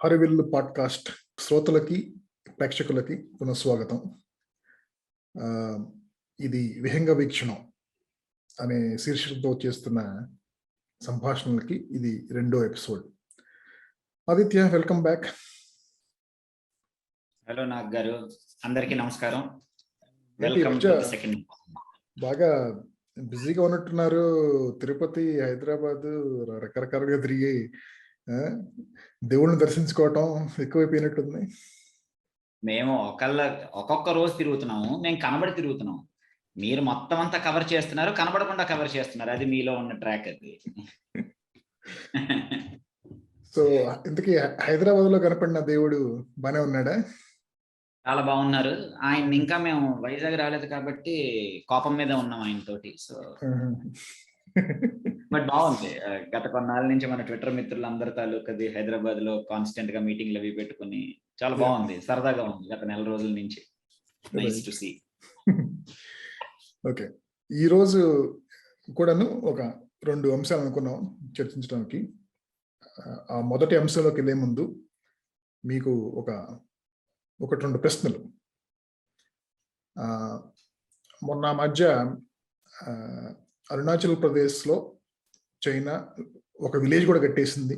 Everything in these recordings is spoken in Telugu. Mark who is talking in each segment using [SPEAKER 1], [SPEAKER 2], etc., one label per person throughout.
[SPEAKER 1] హరివిల్లు పాడ్కాస్ట్ శ్రోతలకి ప్రేక్షకులకి పునఃస్వాగతం. ఇది విహంగ వీక్షణం అనే శీర్షికతో చేస్తున్న సంభాషణలకి ఇది 2వ episode. Aditya, welcome back.
[SPEAKER 2] Hello Nag గారు, అందరికీ నమస్కారం.
[SPEAKER 1] బాగా బిజీగా ఉన్నట్టున్నారు. తిరుపతి, హైదరాబాద్ రకరకాలుగా తిరిగి దేవుళ్ళని దర్శించుకోవటం ఎక్కువైపోయినట్టుంది.
[SPEAKER 2] మేము ఒక్కొక్క రోజు తిరుగుతున్నాము, మేము కనబడి తిరుగుతున్నాం. మీరు మొత్తం అంతా కవర్ చేస్తున్నారు, కనబడకుండా కవర్ చేస్తున్నారు. అది మీలో ఉన్న ట్రాక్. అది
[SPEAKER 1] సో ఇంతకీ హైదరాబాద్ లో కనపడిన దేవుడు బానే ఉన్నాడా?
[SPEAKER 2] చాలా బాగున్నారు. ఆయన ఇంకా మేము వైజాగ్ రాలేదు కాబట్టి కోపం మీద ఉన్నాం ఆయన తోటి. సో బట్ బాగుంది. గత కొన్నాళ్ళ నుంచి మన ట్విట్టర్ మిత్రులు అందరి తాలూకది హైదరాబాద్ లో కాన్స్టెంట్ గా మీటింగ్లు అవి పెట్టుకుని చాలా బాగుంది, సరదాగా ఉంది గత నెల రోజుల నుంచి. Nice to see.
[SPEAKER 1] ఓకే, ఈ రోజు కూడాను ఒక 2 అంశాలు అనుకున్నాం చర్చించడానికి. ఆ మొదటి అంశంలోకి వెళ్ళే ముందు మీకు ఒక 2 ప్రశ్నలు. మొన్న మధ్య అరుణాచల్ ప్రదేశ్లో చైనా ఒక విలేజ్ కూడా కట్టేసింది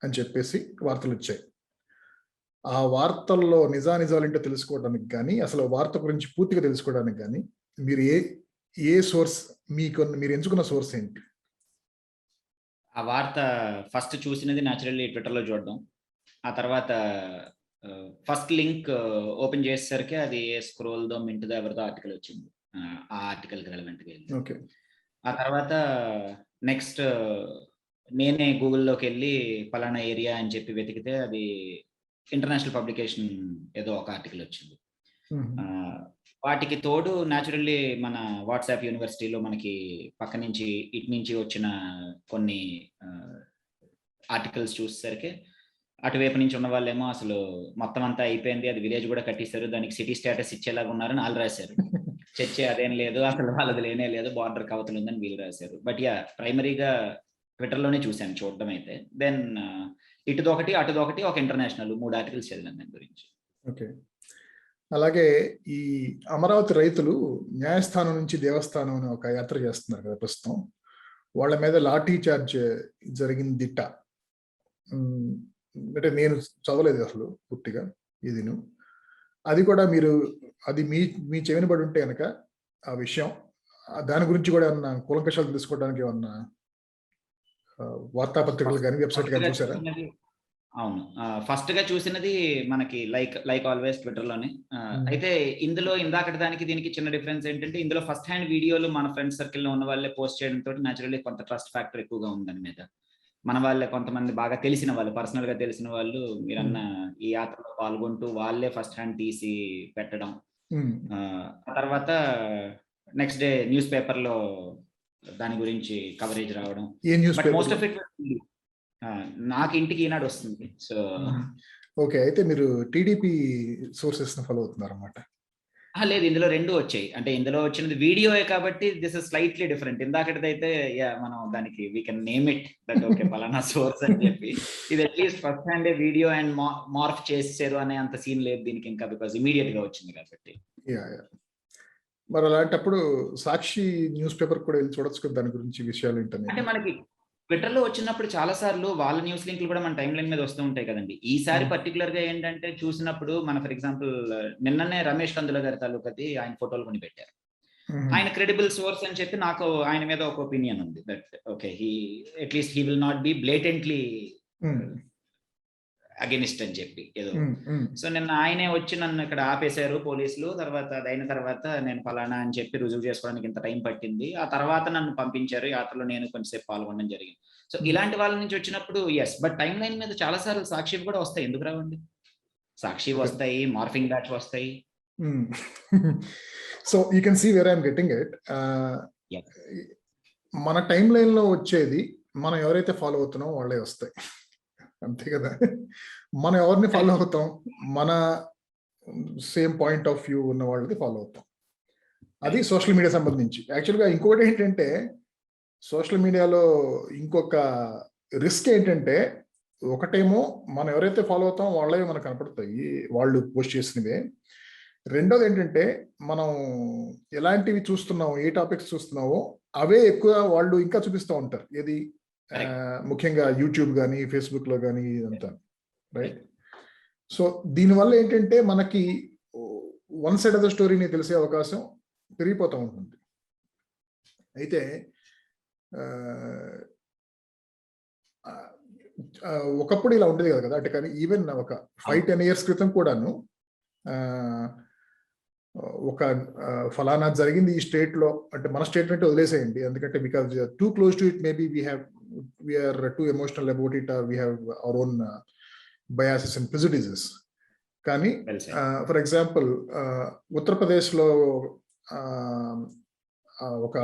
[SPEAKER 1] అని చెప్పేసి వార్తలు వచ్చాయి. ఆ వార్తల్లో నిజానిజాలేంటో తెలుసుకోవడానికి కానీ, అసలు వార్త గురించి పూర్తిగా తెలుసుకోవడానికి కానీ మీరు ఏ సోర్స్, మీరు ఎంచుకున్న సోర్స్ ఏంటి?
[SPEAKER 2] ఆ వార్త ఫస్ట్ చూసినది న్యాచురల్లీ ట్విట్టర్లో చూడడం. ఆ తర్వాత ఫస్ట్ లింక్ ఓపెన్ చేసేసరికి అది స్క్రోల్దో మింటుదో ఎవరిదో ఆర్టికల్ వచ్చింది. ఆ ఆర్టికల్కి రెలవెంట్గా వెళ్ళి
[SPEAKER 1] ఓకే.
[SPEAKER 2] ఆ తర్వాత నెక్స్ట్ నేనే గూగుల్లోకి వెళ్ళి పలానా ఏరియా అని చెప్పి వెతికితే అది ఇంటర్నేషనల్ పబ్లికేషన్ ఏదో ఒక ఆర్టికల్ వచ్చింది. వాటికి తోడు న్యాచురల్లీ మన వాట్సాప్ యూనివర్సిటీలో మనకి పక్క నుంచి ఇటు నుంచి వచ్చిన కొన్ని ఆర్టికల్స్ చూసేసరికి అటువైపు నుంచి ఉన్న వాళ్ళేమో అసలు మొత్తం అంతా అయిపోయింది, అది విలేజ్ కూడా కట్టిస్తారు, దానికి సిటీ స్టేటస్ ఇచ్చేలాగా ఉన్నారని వాళ్ళు రాశారు. చర్చే అదేం లేదు, అసలు వాళ్ళది లేనే లేదు, బార్డర్ కవతలు ఉందని వీళ్ళు రాశారు. బట్ యా, ప్రైమరీగా ట్విట్టర్లోనే చూశాను చూడడం అయితే. దెన్ ఇటుదొకటి అటుదొకటి ఒక ఇంటర్నేషనల్ 3 ఆర్టికల్స్ చదివాను దాని గురించి.
[SPEAKER 1] ఓకే. అలాగే ఈ అమరావతి రైతులు న్యాయస్థానం నుంచి దేవస్థానం అని ఒక యాత్ర చేస్తున్నారు కదా ప్రస్తుతం. వాళ్ళ మీద లాఠీ చార్జ్ జరిగిందిట. అంటే నేను చదవలేదు అసలు పూర్తిగా ఇదిను. అది కూడా మీరు అది మీ చెవిన పడి ఉంటే కనుక ఆ విషయం, దాని గురించి కూడా ఏమన్నా కూలంకషాలు తెలుసుకోవడానికి ఏమన్నా వార్తాపత్రికలు కానీ వెబ్సైట్ కానీ చూసారా?
[SPEAKER 2] అవును, ఫస్ట్ గా చూసినది మనకి లైక్ ఆల్వేస్ ట్విట్టర్లోనే. అయితే ఇందులో ఇందాకటి దానికి దీనికి చిన్న డిఫరెన్స్ ఏంటంటే, ఇందులో ఫస్ట్ హ్యాండ్ వీడియోలు మన ఫ్రెండ్ సర్కిల్లో ఉన్న వాళ్ళే పోస్ట్ చేయడంతో న్యాచురల్లీ కొంత ట్రస్ట్ ఫ్యాక్టర్ ఎక్కువగా ఉంది దాని మీద. మన వాళ్ళే కొంతమంది బాగా తెలిసిన వాళ్ళు, పర్సనల్ గా తెలిసిన వాళ్ళు మీరన్న ఈ యాత్రలో పాల్గొంటూ వాళ్ళే ఫస్ట్ హ్యాండ్ తీసి పెట్టడం. ఆ తర్వాత నెక్స్ట్ డే న్యూస్ పేపర్ లో దాని గురించి కవరేజ్ రావడం. బట్ మోస్ట్ ఆఫ్ ఇట్ నాకు ఇంటికి ఈనాడు వస్తుంది. సో
[SPEAKER 1] ఓకే, అయితే మీరు టీడీపీ సోర్సెస్ ఫాలో అవుతున్నారు అన్నమాట.
[SPEAKER 2] లేదు, ఇందులో 2 వచ్చాయి. అంటే ఇందులో వచ్చినది వీడియోయే కాబట్టి దిస్ ఇస్ స్లైట్లీ డిఫరెంట్. ఇందాకటిదైతే మనం దానికి we can name it that okay పలానా సోర్స్ అని చెప్పి. ఇది at least first hand video and morph చేసేసారు అనే అంత సీన్ లేదు దీనికి ఇంకా, బికాస్ ఇమీడియట్ గా వచ్చింది కాబట్టి.
[SPEAKER 1] మరి అలాంటప్పుడు సాక్షి న్యూస్ పేపర్ కూడా వెళ్ళి చూడొచ్చు కదా దాని గురించి విషయాలు ఏంటని.
[SPEAKER 2] అంటే మనకి ట్విట్టర్లో వచ్చినప్పుడు చాలా సార్లు వాళ్ళ న్యూస్ లింక్లు కూడా మన టైం లైన్ మీద వస్తూ ఉంటాయి కదండి. ఈసారి పర్టికులర్ గా ఏంటంటే చూసినప్పుడు మన ఫర్ ఎగ్జాంపుల్ నిన్ననే రమేష్ కందుల గారి తాలూకది ఆయన ఫోటోలు కొని పెట్టారు. ఆయన క్రెడిబుల్ సోర్స్ అని చెప్పి నాకు ఆయన మీద ఒక ఒపీనియన్ ఉంది that okay at least he will not be blatantly against అని చెప్పి ఏదో. సో నిన్న ఆయనే వచ్చి నన్ను ఇక్కడ ఆపేశారు పోలీసులు. తర్వాత అది అయిన తర్వాత నేను ఫలానా అని చెప్పి రుజువు చేసుకోవడానికి ఇంత టైం పట్టింది. ఆ తర్వాత నన్ను పంపించారు, యాత్రలో నేను కొంచెంసేపు పాల్గొనడం జరిగింది. సో ఇలాంటి వాళ్ళ నుంచి వచ్చినప్పుడు ఎస్, బట్ టైం లైన్ మీద చాలా సార్లు సాక్షి కూడా వస్తాయి. ఎందుకు రావండి? సాక్షి వస్తాయి, మార్ఫింగ్ బ్యాచ్ వస్తాయి.
[SPEAKER 1] So you can see where I'm getting it. మన టైం లైన్ లో వచ్చేది మనం ఎవరైతే ఫాలో అవుతున్నామో వాళ్ళే వస్తాయి, అంతే కదా. మనం ఎవరిని ఫాలో అవుతాం? మన సేమ్ పాయింట్ ఆఫ్ వ్యూ ఉన్న వాళ్ళది ఫాలో అవుతాం. అది సోషల్ మీడియా సంబంధించి. యాక్చువల్గా ఇంకొకటి ఏంటంటే, సోషల్ మీడియాలో ఇంకొక రిస్క్ ఏంటంటే, ఒకటేమో మనం ఎవరైతే ఫాలో అవుతామో వాళ్ళే మనకు కనపడతాయి, వాళ్ళు పోస్ట్ చేసినవే. రెండోది ఏంటంటే మనం ఎలాంటివి చూస్తున్నామో, ఏ టాపిక్స్ చూస్తున్నామో అవే ఎక్కువ వాళ్ళు ఇంకా చూపిస్తూ ఉంటారు. ఏది ముఖ్యంగా యూట్యూబ్ కానీ ఫేస్బుక్ లో కానీ ఇదంతా, రైట్? సో దీనివల్ల ఏంటంటే మనకి వన్ సైడ్ ఆఫ్ ద స్టోరీని తెలిసే అవకాశం పెరిగిపోతూ ఉంటుంది. అయితే ఒకప్పుడు ఇలా ఉండేది కదా. అంటే కానీ ఈవెన్ ఒక 5-10 years క్రితం కూడాను ఒక ఫలానా జరిగింది ఈ స్టేట్ లో అంటే మన స్టేట్మెంట్ వదిలేసేయండి, ఎందుకంటే because too close to it, maybe we're too emotional about it, or we have our own biases and prejudices. కానీ ఫర్ ఎగ్జాంపుల్ ఉత్తరప్రదేశ్లో ఒక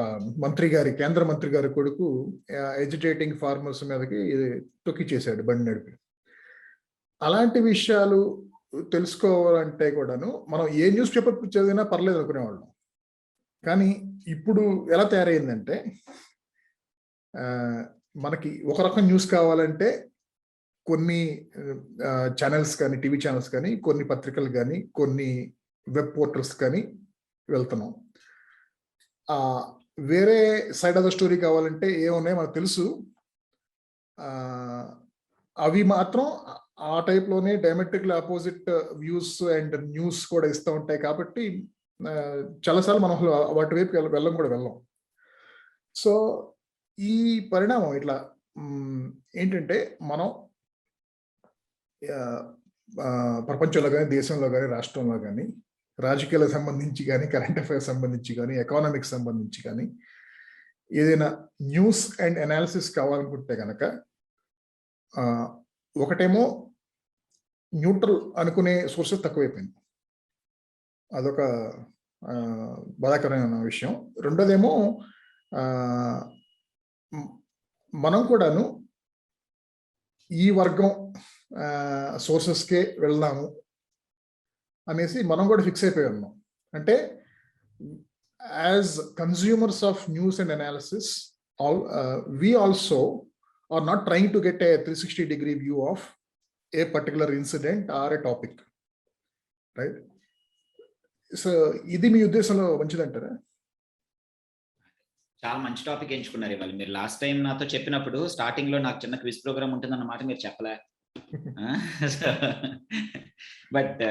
[SPEAKER 1] మంత్రి గారి, కేంద్ర మంత్రి గారి కొడుకు ఎజిటేటింగ్ ఫార్మర్స్ మీదకి తొక్కి చేశాడు బండి నడిపి. అలాంటి విషయాలు తెలుసుకోవాలంటే కూడాను మనం ఏ న్యూస్ పేపర్ చదివినా పర్లేదు అనుకునేవాళ్ళం. కానీ ఇప్పుడు ఎలా తయారైందంటే మనకి ఒక రకం న్యూస్ కావాలంటే కొన్ని ఛానల్స్ కానీ, టీవీ ఛానల్స్ కానీ, కొన్ని పత్రికలు కానీ, కొన్ని వెబ్ పోర్టల్స్ కానీ వెళ్తున్నాం. వేరే సైడ్ ఆఫ్ ద స్టోరీ కావాలంటే ఏమున్నాయి మనకు తెలుసు, అవి మాత్రం ఆ టైప్లోనే diametrically opposite views and news కూడా ఇస్తూ ఉంటాయి. కాబట్టి చాలాసార్లు మనం వాటి వైపు వెళ్ళం. సో ఈ పరిణామం ఇట్లా ఏంటంటే మనం ప్రపంచంలో కానీ, దేశంలో కానీ, రాష్ట్రంలో కానీ, రాజకీయాలకు సంబంధించి కానీ, కరెంట్ అఫైర్స్ సంబంధించి కానీ, ఎకానమిక్స్ సంబంధించి కానీ ఏదైనా న్యూస్ అండ్ అనాలిసిస్ కావాలనుకుంటే కనుక ఒకటేమో న్యూట్రల్ అనుకునే సోర్సెస్ తక్కువైపోయింది, అదొక బాధాకరమైన విషయం. రెండోదేమో మనం కూడాను ఈ వర్గం సోర్సెస్కే వెళ్దాము అనేసి మనం కూడా ఫిక్స్ అయిపోయి ఉన్నాం. అంటే as consumers of news and analysis, we also are not trying to get a 360-degree view of a particular incident or a topic, right? So ఇది మీ ఉద్దేశంలో మంచిదంటారా?
[SPEAKER 2] చాలా మంచి టాపిక్ ఎంచుకున్నారు ఇవాళ మీరు. లాస్ట్ టైం నాతో చెప్పినప్పుడు స్టార్టింగ్ లో నాకు చిన్న క్విజ్ ప్రోగ్రామ్ ఉంటుందన్నమాట మీరు చెప్పలే. బట్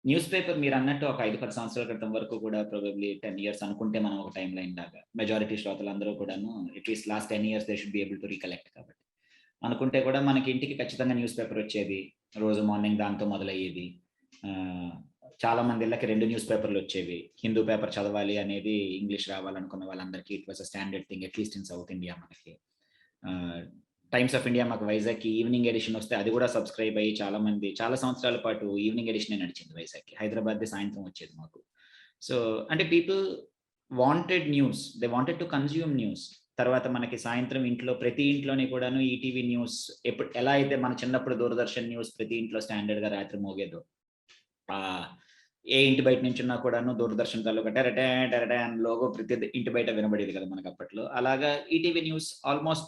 [SPEAKER 2] న్యూస్ పేపర్ మీరు అన్నట్టు ఒక 5-10 సంవత్సరాల క్రితం వరకు కూడా ప్రాబబ్లీ 10 years అనుకుంటే మనం ఒక టైం లైన్ లాగా మెజారిటీ శ్రోతలందరూ కూడాను at least last 10 years they should be able to recollect. కాబట్టి అనుకుంటే కూడా మనకి ఇంటికి ఖచ్చితంగా న్యూస్ పేపర్ వచ్చేది, రోజు మార్నింగ్ దాంతో మొదలయ్యేది. చాలా మంది ఇళ్ళకి 2 న్యూస్ పేపర్లు వచ్చేవి. హిందూ పేపర్ చదవాలి అనేది, ఇంగ్లీష్ రావాలనుకున్న వాళ్ళందరికీ it was a standard thing, at least in south India. మనకి టైమ్స్ ఆఫ్ ఇండియా మాకు వైజాగ్కి ఈవినింగ్ ఎడిషన్ వస్తే అది కూడా సబ్స్క్రైబ్ అయ్యి చాలా మంది చాలా సంవత్సరాల పాటు ఈవినింగ్ ఎడిషన్ నడిచింది వైజాగ్కి. హైదరాబాద్ సాయంత్రం వచ్చేది మాకు. సో అంటే people wanted news, they wanted to consume news. తర్వాత మనకి సాయంత్రం ఇంట్లో ప్రతి ఇంట్లోని కూడాను ఈటీవీ న్యూస్, ఎప్పుడు ఎలా అయితే మన చిన్నప్పుడు దూరదర్శన్ న్యూస్ ప్రతి ఇంట్లో స్టాండర్డ్ గా రాత్రి మోగేదో, ఏ ఇంటి బయట నుంచి ఉన్నా కూడాను దూరదర్శన్ తాలూకా టెరటే అని లోగో ప్రతి ఇంటి బయట వినబడేది కదా మనకు అప్పట్లో. అలాగా ఈటీవీ న్యూస్ ఆల్మోస్ట్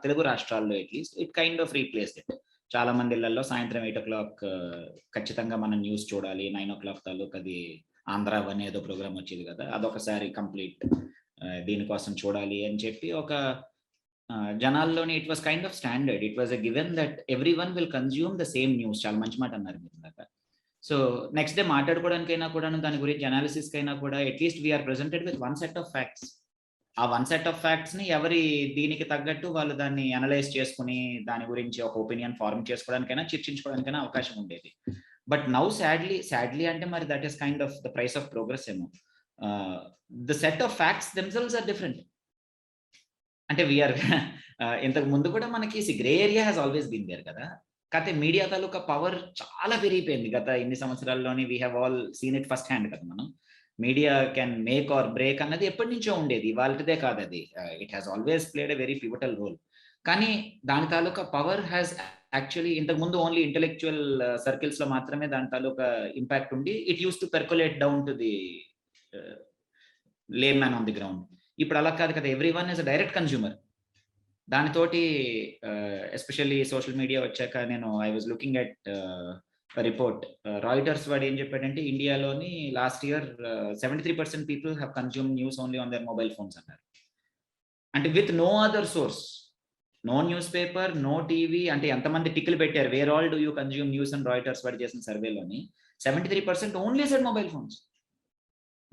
[SPEAKER 2] తెలుగు రాష్ట్రాల్లో at least it kind of replaced it. చాలా మంది ఇళ్లలో సాయంత్రం 8 o'clock ఖచ్చితంగా మనం న్యూస్ చూడాలి. 9 o'clock తాలూకు అది ఆంధ్ర వన్ ఏదో ప్రోగ్రామ్ వచ్చేది కదా, అదొకసారి కంప్లీట్ దీనికోసం చూడాలి అని చెప్పి ఒక జనాల్లోని it was kind of standard. It was a given that everyone will consume the same news. చాలా మంచి మాట అన్నారు మీరు ఇందాక. సో నెక్స్ట్ డే మాట్లాడుకోవడానికైనా కూడా, దాని గురించి అనాలిసిస్ కైనా కూడా at least we're presented with one set of facts. ఆ వన్ సెట్ ఆఫ్ ఫ్యాక్ట్స్ ని ఎవరి దీనికి తగ్గట్టు వాళ్ళు దాన్ని అనలైజ్ చేసుకుని దాని గురించి ఒక ఒపీనియన్ ఫార్మ్ చేసుకోవడానికైనా, చర్చించుకోవడానికైనా అవకాశం ఉండేది. బట్ నౌ సాడ్లీ అంటే మరి that is kind of the price of progress ఏమో. The set of facts themselves are different. అంటే వీఆర్ ఇంతకు ముందు కూడా మనకి grey area has always been there కదా. కాకపోతే మీడియా తాలూకా పవర్ చాలా పెరిగిపోయింది గత ఇన్ని సంవత్సరాల్లోని. We have all seen it first hand కదా మనం. Media can make or break అన్నది ఎప్పటి నుంచో ఉండేది, వాళ్ళదే కాదు అది. It has always played a very pivotal role. కానీ దాని తాలూకా పవర్ హ్యాస్ యాక్చువల్లీ ఇంతకు ముందు ఓన్లీ ఇంటెలెక్చువల్ సర్కిల్స్ లో మాత్రమే దాని తాలూకా ఇంపాక్ట్ ఉండి it used to percolate down to the layman on the ground. ఇప్పుడు అలా కాదు కదా, everyone is a direct consumer. దానితోటి ఎస్పెషల్లీ సోషల్ మీడియా వచ్చాక నేను I was looking at report. Reuters వాడు ఏం చెప్పాడంటే ఇండియాలోని last year 73% people have consume news only on their mobile phones అన్నారు. అంటే with no other source, no newspaper, no TV. అంటే ఎంతమంది టిక్కులు పెట్టారు, where all do you consume news అని రాయిటర్స్ వాడు చేసిన సర్వేలోని 73% only said mobile phones.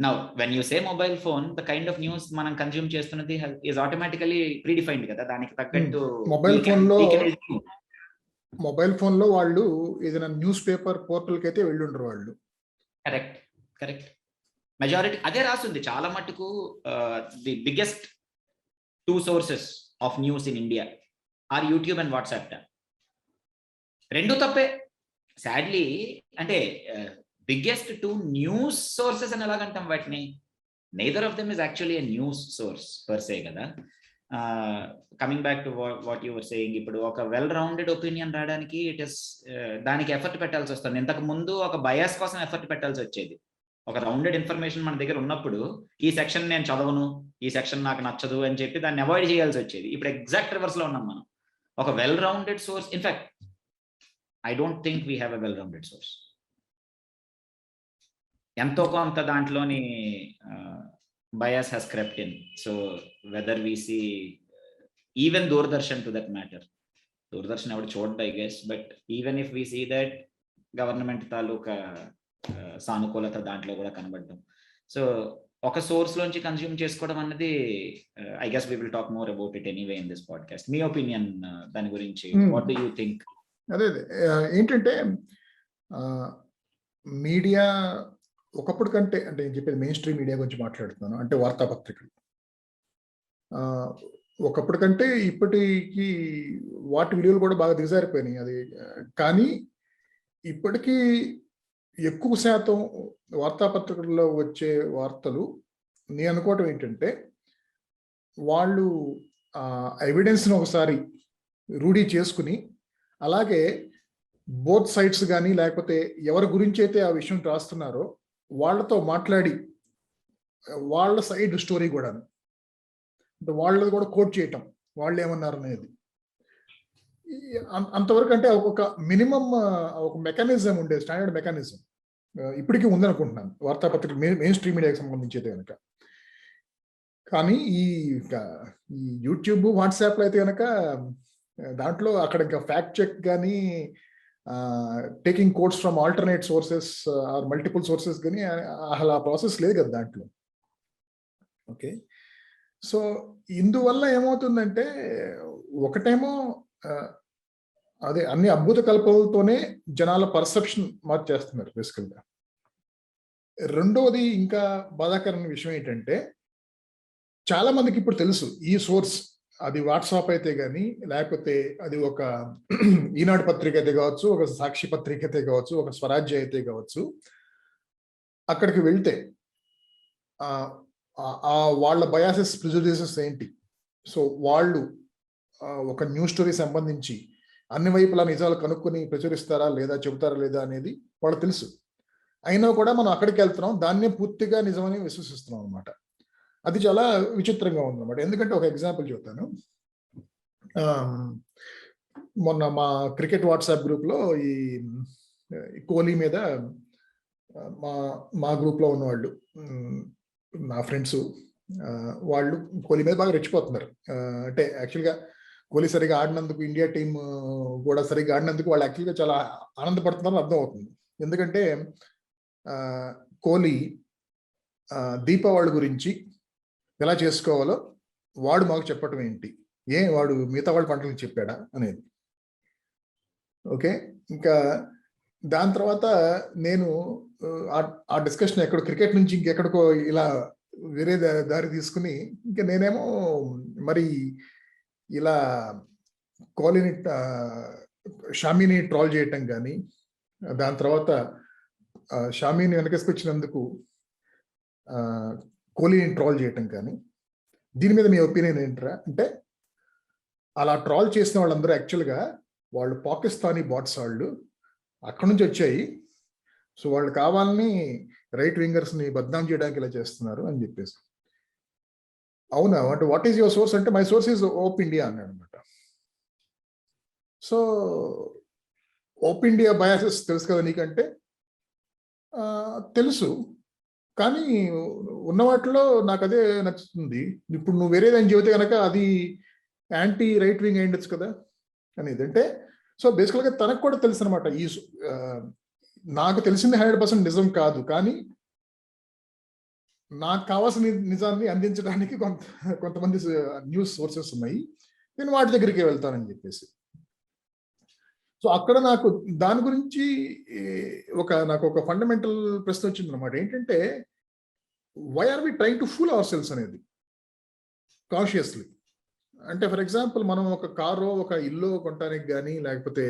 [SPEAKER 2] Now when you say mobile phone, the kind of news మనం కన్జ్యూమ్ చేస్తున్నది ఈజ్ ఆటోమేటికలీ ప్రీడిఫైన్డ్ కదా, దానికి తగ్గట్టు
[SPEAKER 1] మొబైల్ ఫోన్ లో వాళ్ళు ఏదైనా న్యూస్ పేపర్ పోర్టల్ కి అయితే వెళ్ళుండ్రు వాళ్ళు.
[SPEAKER 2] కరెక్ట్ మెజారిటీ అదే రాస్తుంది. చాలా మటుకు the biggest 2 sources of news in India are YouTube and WhatsApp. రెండు తప్పే సాడ్లీ. అంటే బిగ్గెస్ట్ 2 న్యూస్ సోర్సెస్ అని ఎలాగంటాం వాటిని? Neither of them is actually a news source per se కదా. Coming back to what you were saying, ఇప్పుడు ఒక వెల్ రౌండెడ్ ఒపీనియన్ రావడానికి ఇట్ ఇస్ దానికి ఎఫర్ట్ పెట్టాల్సి వస్తుంది. ఇంతకు ముందు ఒక బయాస్ కోసం ఎఫర్ట్ పెట్టాల్సి వచ్చేది. ఒక రౌండెడ్ ఇన్ఫర్మేషన్ మన దగ్గర ఉన్నప్పుడు ఈ సెక్షన్ నేను చదవను, ఈ సెక్షన్ నాకు నచ్చదు అని చెప్పి దాన్ని అవాయిడ్ చేయాల్సి వచ్చేది. ఇప్పుడు ఎగ్జాక్ట్ రివర్స్ లో ఉన్నాం మనం. ఒక well rounded source, in fact I don't think we have a well rounded source. ఎంతో కొంత దాంట్లోని bias has crept in. So whether we see even Doordarshan to that matter, Doordarshan evadu chodda I guess, but even if we see that government taluka sanukulata dantlo kuda kanabaddam. So oka source lonchi consume chesukodam annadi I guess we will talk more about it anyway in this podcast. Me opinion dani gurinchi what do you think?
[SPEAKER 1] అదే ఏంటంటే మీడియా ఒకప్పుడు కంటే, అంటే నేను చెప్పేది మెయిన్ స్ట్రీమ్ మీడియా గురించి మాట్లాడుతున్నాను, అంటే వార్తాపత్రికలు. ఒకప్పుడు కంటే ఇప్పటికి వాటి విలువలు కూడా బాగా దిగజారిపోయినాయి. అది కానీ ఇప్పటికీ ఎక్కువ శాతం వార్తాపత్రికల్లో వచ్చే వార్తలు నేను అనుకోవటం ఏంటంటే వాళ్ళు ఎవిడెన్స్ని ఒకసారి రూఢీ చేసుకుని, అలాగే బోత్ సైడ్స్ కానీ లేకపోతే ఎవరి గురించి అయితే ఆ విషయం రాస్తున్నారో వాళ్ళతో మాట్లాడి వాళ్ళ సైడ్ స్టోరీ కూడా, అంటే వాళ్ళది కూడా కోట్ చేయటం, వాళ్ళు ఏమన్నారు అనేది. అంతవరకు అంటే ఒక మినిమం ఒక మెకానిజం ఉండేది, స్టాండర్డ్ మెకానిజం ఇప్పటికీ ఉందనుకుంటున్నాను వార్తాపత్రిక మెయిన్ స్ట్రీమ్ మీడియాకి సంబంధించి అయితే కనుక. కానీ ఈ యూట్యూబ్ వాట్సాప్లో అయితే కనుక దాంట్లో అక్కడ ఇంకా ఫ్యాక్ట్ చెక్ కానీ taking quotes from alternate sources or multiple sources కానీ అసలు ఆ ప్రాసెస్ లేదు కదా దాంట్లో. ఓకే, సో ఇందువల్ల ఏమవుతుందంటే ఒకటేమో అదే అన్ని అద్భుత కల్పనలతోనే జనాల పర్సెప్షన్ మార్చేస్తున్నారు బేసికల్గా. రెండోది ఇంకా బాధాకరమైన విషయం ఏంటంటే చాలా మందికి ఇప్పుడు తెలుసు ఈ సోర్స్, అది వాట్సాప్ అయితే కానీ, లేకపోతే అది ఒక ఈనాడు పత్రిక అయితే కావచ్చు, ఒక సాక్షి పత్రిక అయితే కావచ్చు, ఒక స్వరాజ్య అయితే కావచ్చు. అక్కడికి వెళ్తే వాళ్ళ బయాసెస్, ప్రిజుడిసెస్ ఏంటి, సో వాళ్ళు ఒక న్యూస్ స్టోరీ సంబంధించి అన్ని వైపులా నిజాలు కనుక్కొని ప్రచురిస్తారా లేదా, చెబుతారా లేదా అనేది వాళ్ళు తెలుసు. అయినా కూడా మనం అక్కడికి వెళ్తున్నాం, దాన్నే పూర్తిగా నిజమని విశ్వసిస్తున్నాం అనమాట. అది చాలా విచిత్రంగా ఉందన్నమాట. ఎందుకంటే ఒక ఎగ్జాంపుల్ చెప్తాను. మొన్న మా క్రికెట్ వాట్సాప్ గ్రూప్లో ఈ కోహ్లీ మీద మా గ్రూప్లో ఉన్నవాళ్ళు, నా ఫ్రెండ్స్, వాళ్ళు కోహ్లీ మీద బాగా రెచ్చిపోతున్నారు. అంటే యాక్చువల్గా కోహ్లీ సరిగా ఆడినందుకు, ఇండియా టీం కూడా సరిగా ఆడినందుకు వాళ్ళు యాక్చువల్గా చాలా ఆనందపడుతున్నారని అర్థం అవుతుంది. ఎందుకంటే కోహ్లీ దీపావళి గురించి ఎలా చేసుకోవాలో వాడు మాకు చెప్పటం ఏంటి, వాడు మిగతా వాళ్ళ పంటలకు చెప్పాడా అనేది. ఓకే, ఇంకా దాని తర్వాత నేను ఆ డిస్కషన్ ఎక్కడ క్రికెట్ నుంచి ఇంకెక్కడికో ఇలా వేరే దారి తీసుకుని, ఇంకా నేనేమో మరి ఇలా కోహ్లీని, షామీని ట్రోల్ చేయటం కానీ, దాని తర్వాత షామీని వెనకేసుకొచ్చినందుకు కోహ్లీని ట్రోల్ చేయటం కానీ, దీని మీద మీ ఒపీనియన్ ఏంట్రా అంటే, అలా ట్రోల్ చేసిన వాళ్ళందరూ యాక్చువల్గా వాళ్ళు పాకిస్తానీ బాట్స్, వాళ్ళు అక్కడి నుంచి వచ్చాయి, సో వాళ్ళు కావాలని రైట్ వింగర్స్ని బద్నాం చేయడానికి ఇలా చేస్తున్నారు అని చెప్పేసి. అవునా అంటే వాట్ ఈస్ యువర్ సోర్స్ అంటే, మై సోర్స్ ఈజ్ ఓప్ ఇండియా అన్నాడు అనమాట. సో ఓపెన్ ఇండియా బయాసెస్ తెలుసు కదా నీకంటే. తెలుసు. కానీ ఉన్న వాటిలో నాకు అదే నచ్చుతుంది. ఇప్పుడు నువ్వు వేరేదని చెబితే కనుక అది యాంటీ రైట్ వింగ్ అయి ఉండొచ్చు కదా అనేది. అంటే సో బేసికల్గా తనకు కూడా తెలుసు అనమాట. నాకు తెలిసింది 100% నిజం కాదు, కానీ నాకు కావాల్సిన నిజాన్ని అందించడానికి కొంతమంది న్యూస్ సోర్సెస్ ఉన్నాయి, నేను వాటి దగ్గరికి వెళ్తానని చెప్పేసి. సో అక్కడ నాకు దాని గురించి నాకు ఒక ఫండమెంటల్ ప్రశ్న వచ్చింది అనమాట. ఏంటంటే why are we trying to fool ourselves అనేది కాన్షియస్లీ. అంటే ఫర్ ఎగ్జాంపుల్ మనం ఒక కారో ఒక ఇల్లు కొనడానికి కానీ, లేకపోతే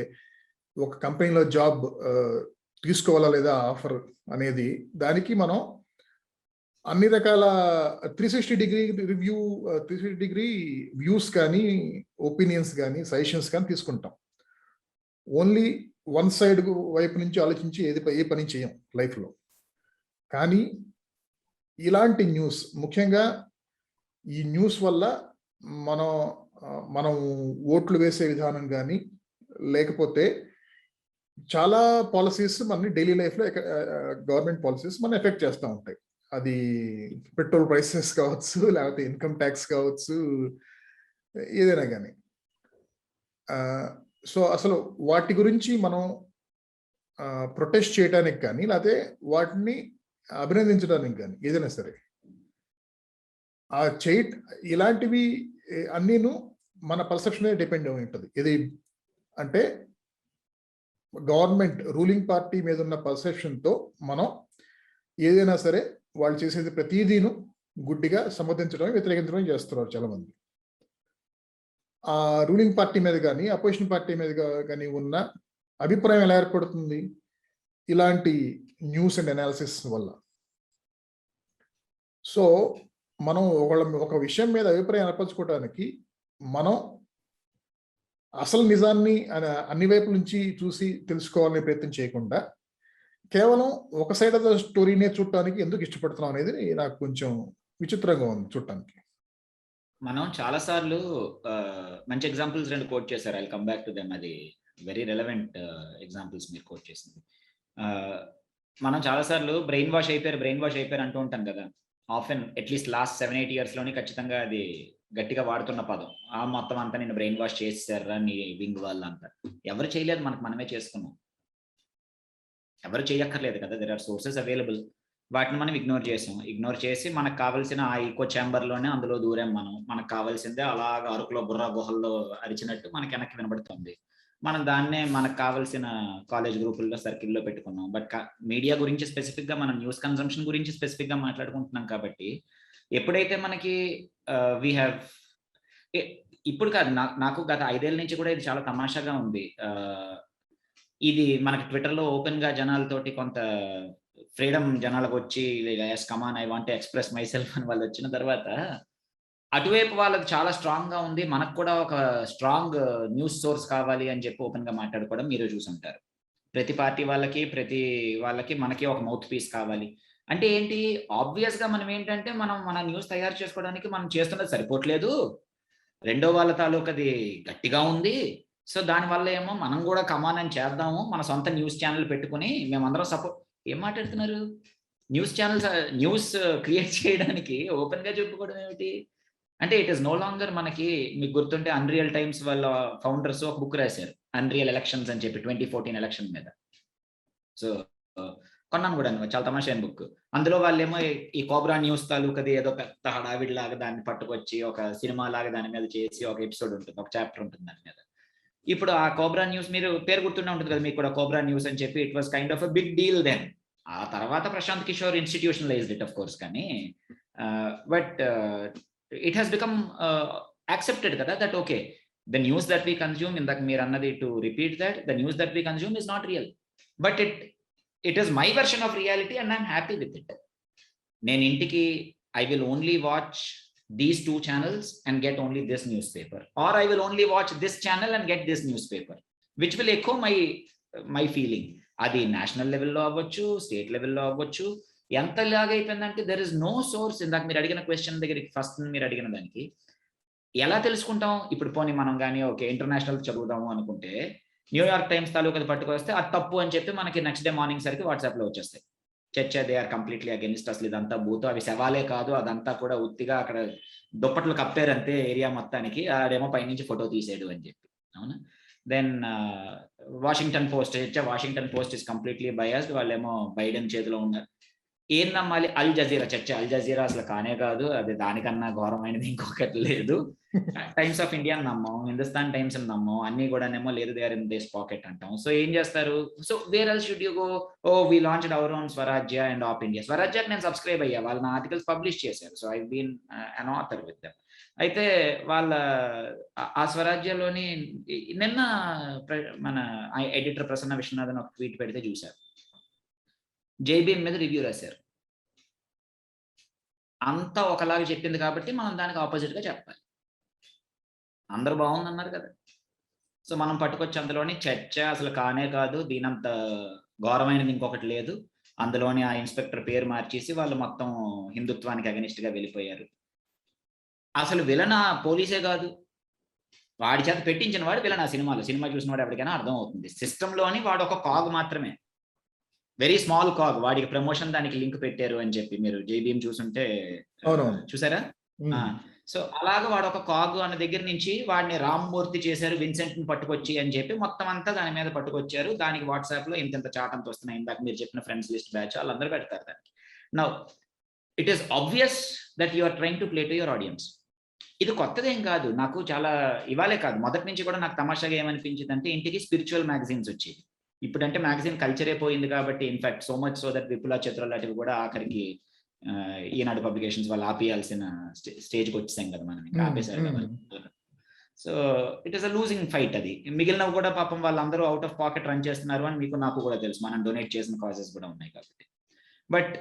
[SPEAKER 1] ఒక కంపెనీలో జాబ్ తీసుకోవాలా లేదా ఆఫర్ అనేది, దానికి మనం అన్ని రకాల 360 డిగ్రీ వ్యూస్ కానీ, ఒపీనియన్స్ కానీ, సజెషన్స్ కానీ తీసుకుంటాం. ఓన్లీ వన్ సైడ్ వైపు నుంచి ఆలోచించి ఏ పని చేయం లైఫ్లో. కానీ ఇలాంటి న్యూస్, ముఖ్యంగా ఈ న్యూస్ వల్ల మనం ఓట్లు వేసే విధానం కానీ, లేకపోతే చాలా పాలసీస్ మన డైలీ లైఫ్లో గవర్నమెంట్ పాలసీస్ మనం ఎఫెక్ట్ చేస్తూ ఉంటాయి. అది పెట్రోల్ ప్రైసెస్ కావచ్చు, లేకపోతే ఇన్కమ్ ట్యాక్స్ కావచ్చు, ఏదైనా కానీ. సో అసలు వాటి గురించి మనం ప్రొటెస్ట్ చేయడానికి కానీ, లేకపోతే వాటిని అభినందించడానికి కానీ, ఏదైనా సరే ఇలాంటివి అన్నీను మన పర్సెప్షన్ డిపెండ్ అయి ఉంటుంది. ఇది అంటే గవర్నమెంట్ రూలింగ్ పార్టీ మీద ఉన్న పర్సెప్షన్తో మనం ఏదైనా సరే వాళ్ళు చేసేది ప్రతిదీను గుడ్డిగా సమర్థించడం, వ్యతిరేకించడం చేస్తున్నారు చాలా మంది. ఆ రూలింగ్ పార్టీ మీద కానీ, అపోజిషన్ పార్టీ మీద కానీ ఉన్న అభిప్రాయం ఎలా ఏర్పడుతుంది? ఇలాంటి న్యూస్ అండ్ అనాలిసిస్ వల్ల. సో మనం ఒక విషయం మీద అభిప్రాయం ఏర్పరచుకోవడానికి మనం అసలు నిజాన్ని అన్ని వైపుల నుంచి చూసి తెలుసుకోవాలనే ప్రయత్నం చేయకుండా, కేవలం ఒక సైడ్ ఆఫ్ ద స్టోరీనే చూడటానికి ఎందుకు ఇష్టపడుతున్నాం అనేది నాకు కొంచెం విచిత్రంగా ఉంది చూడటానికి.
[SPEAKER 2] మనం చాలా సార్లు మంచి ఎగ్జాంపుల్స్ 2 కోట్ చేశారు. I come back to them. అది వెరీ రెలవెంట్ ఎగ్జాంపుల్స్ మీరు కోట్ చేసింది. మనం చాలా సార్లు బ్రెయిన్ వాష్ అయిపోయారు అంటూ ఉంటాం కదా. ఆఫెన్ అట్లీస్ట్ లాస్ట్ 7-8 ఇయర్స్లోని ఖచ్చితంగా అది గట్టిగా వాడుతున్న పదం. మొత్తం అంతా నేను బ్రెయిన్ వాష్ చేసేసారా నీ వింగ్ వాళ్ళంతా. ఎవరు చేయలేదు, మనమే చేసుకున్నాం. ఎవరు చేయక్కర్లేదు కదా. There are sources available. వాటిని మనం ఇగ్నోర్ చేసి మనకు కావాల్సిన ఆ ఈకో ఛాంబర్లోనే అందులో దూరాం. మనకు కావాల్సిందే అలాగ అరకులో బుర్రా గుహల్లో అరిచినట్టు మనకి వెనక్కి వినబడుతుంది. మనం దాన్నే మనకు కావాల్సిన కాలేజ్ గ్రూపుల్లో సర్కిల్లో పెట్టుకున్నాం. బట్ మీడియా గురించి స్పెసిఫిక్గా, మనం న్యూస్ కన్సంప్షన్ గురించి స్పెసిఫిక్గా మాట్లాడుకుంటున్నాం కాబట్టి, ఎప్పుడైతే మనకి వీ హ్యావ్ ఇప్పుడు కాదు, నాకు గత 5 ఏళ్ళ నుంచి కూడా ఇది చాలా తమాషాగా ఉంది. ఇది మనకి ట్విట్టర్లో ఓపెన్గా జనాలతోటి కొంత ఫ్రీడమ్ జనాలకు వచ్చి, yes come on I want to express myself అని వాళ్ళు వచ్చిన తర్వాత, అటువైపు వాళ్ళకి చాలా స్ట్రాంగ్ గా ఉంది. మనకు కూడా ఒక స్ట్రాంగ్ న్యూస్ సోర్స్ కావాలి అని చెప్పి ఓపెన్ గా మాట్లాడుకోవడం మీరు చూసుంటారు. ప్రతి పార్టీ వాళ్ళకి మనకి ఒక మౌత్ పీస్ కావాలి అంటే ఏంటి? ఆబ్వియస్ గా మనం ఏంటంటే, మన న్యూస్ తయారు చేసుకోవడానికి మనం చేస్తున్నది సరిపోవట్లేదు, రెండో వాళ్ళ తాలూకది గట్టిగా ఉంది. సో దానివల్ల ఏమో మనం కూడా కమాన్ అని చేద్దాము, మన సొంత న్యూస్ ఛానల్ పెట్టుకుని మేమందరం సపోర్ట్. ఏం మాట్లాడుతున్నారు? న్యూస్ క్రియేట్ చేయడానికి ఓపెన్ గా చెప్పుకోవడం ఏమిటి అంటే? It is no longer. మీకు గుర్తుంటే అన్రియల్ టైమ్స్ వాళ్ళ ఫౌండర్స్ ఒక బుక్ రాశారు, అన్రియల్ ఎలక్షన్స్ అని చెప్పి, 2014 ఎలక్షన్ మీద. సో కొన్నాను కూడా, చాలా తమాషైన బుక్. అందులో వాళ్ళేమో ఈ కోబ్రా న్యూస్ తాలూకది ఏదో పెద్ద హడావిడి లాగా దాన్ని పట్టుకొచ్చి ఒక సినిమా లాగా దాని మీద చేసి ఒక ఎపిసోడ్ ఉంటుంది, ఒక చాప్టర్ ఉంటుంది దాని మీద. ఇప్పుడు ఆ కోబ్రా న్యూస్, మీరు పేరు గుర్తుండే ఉంటుంది కదా మీకు కూడా, కోబ్రా న్యూస్ అని చెప్పి. It was kind of a big deal then. ఆ తర్వాత Prashant Kishor institutionalized it of course, కానీ but it has become accepted కదా, that okay, the news that we consume, ఇందాక మీరు అన్నది, to repeat that, the news that we consume is not real, but it is my version of reality and I'm happy with it. నేను ఇంటికి I will only watch these 2 channels and get only this newspaper, or I will only watch this channel and get this newspaper, which will echo my feeling. Adi national level lo avvachu, state level lo avvachu, enta laga ayipindante there is no source. Indak meer adigina question దగ్గరికి, ఫస్ట్ మీరు అడిగిన దానికి ఎలా తెలుసుకుంటాం? ఇప్పుడు పోనీ మనం గాని ఓకే ఇంటర్నేషనల్ చదువుదాము అనుకుంటే, న్యూయార్క్ టైమ్స్ తాలూకాది పట్టుకొస్తే అది తప్పు అని చెప్పి మనకి నెక్స్ట్ డే మార్నింగ్ సరికి వాట్సాప్‌లో వచ్చేస్తాయి. దే ఆర్ కంప్లీట్‌లీ అగైన్స్ట్, అసలు ఇదంతా భూతం, అవి శవాలే కాదు, అదంతా కూడా ఉత్తిగా అక్కడ దుప్పట్లు కప్పారంతే ఏరియా మొత్తానికి. ఆడేమో పైనుంచి ఫోటో తీసాడు అని చెప్పి. అవునా? Then Washington Post is completely biased. వాళ్ళేమో బైడెన్ చేతిలో ఉన్నారు. ఏం నమ్మాలి? అల్ జజీరా అల్ జజీరా అసలు కానే కాదు. అది దానికన్నా ఘోరమైనది ఇంకొకటి లేదు. టైమ్స్ ఆఫ్ ఇండియా నమ్మం, హిందుస్థాన్ టైమ్స్ నమ్మం, అన్ని కూడానేమో లేదు they are in this pocket అంటాం. సో ఏం చేస్తారు? So where else should you go? Oh we launched our own Swarajya and OpIndia. స్వరాజ్యకి నేను సబ్స్క్రైబ్ అయ్యా, వాళ్ళు నా ఆర్టికల్స్ పబ్లిష్ చేశారు. So I been an author with them. అయితే వాళ్ళ ఆ స్వరాజ్యలోని నిన్న మన ఎడిటర్ ప్రసన్న విశ్వనాథన్ ఒక ట్వీట్ పెడితే చూశారు. జైబీఎం మీద రివ్యూ రాశారు. అంతా ఒకలాగా చెప్పింది కాబట్టి మనం దానికి ఆపోజిట్ గా చెప్పాలి. అందరూ బాగుందన్నారు కదా. సో మనం పట్టుకొచ్చి అందులోని చర్చ అసలు కానే కాదు, దీనంత ఘోరమైనది ఇంకొకటి లేదు, అందులోని ఆ ఇన్స్పెక్టర్ పేరు మార్చేసి వాళ్ళు మొత్తం హిందుత్వానికి అగనిస్ట్ గా వెళ్ళిపోయారు. అసలు విలన్ ఆ పోలీసే కాదు, వాడి చేత పెట్టించిన వాడు విలన్. ఆ సినిమా చూసిన వాడు ఎవరికైనా అర్థం అవుతుంది. సిస్టమ్ లోని వాడు ఒక కాగ్ మాత్రమే, వెరీ స్మాల్ కాగ్. వాడికి ప్రమోషన్ దానికి లింక్ పెట్టారు అని చెప్పి మీరు జైబీఎం చూసుంటే చూసారా? సో అలాగా వాడు ఒక కాగ్ అన్న దగ్గర నుంచి వాడిని రామ్మూర్తి చేశారు, విన్సెంట్ ని పట్టుకొచ్చి అని చెప్పి మొత్తం అంతా దాని మీద పట్టుకొచ్చారు. దానికి వాట్సాప్ లో ఇంత చాటంత వస్తున్నాయి. ఇందాక మీరు చెప్పిన ఫ్రెండ్స్ లిస్ట్ బ్యాచ్ వాళ్ళందరూ పెడతారు దానికి. Now it is obvious that you are trying to play to your audience. ఇది కొత్తదేం కాదు. నాకు చాలా ఇవాళే కాదు, మొదటి నుంచి కూడా నాకు తమాషాగా ఏమనిపించింది అంటే, ఇంటికి స్పిరిచువల్ మ్యాగజైన్స్ వచ్చేవి. ఇప్పుడంటే మ్యాగజైన్ కల్చరే పోయింది కాబట్టి, in fact so much so that Vipula Chitra లాంటివి కూడా ఆఖరికి ఈనాడు పబ్లికేషన్స్ వాళ్ళు ఆపేయాల్సిన స్టేజ్కి వచ్చేసాం కదా మనం, ఇంకా ఆపేశారు కదా. So it is a losing fight. అది మిగిలినవి కూడా పాపం వాళ్ళందరూ అవుట్ ఆఫ్ పాకెట్ రన్ చేస్తున్నారు అని మీకు నాకు కూడా తెలుసు, మనం డొనేట్ చేసిన కాజెస్ కూడా ఉన్నాయి కాబట్టి. బట్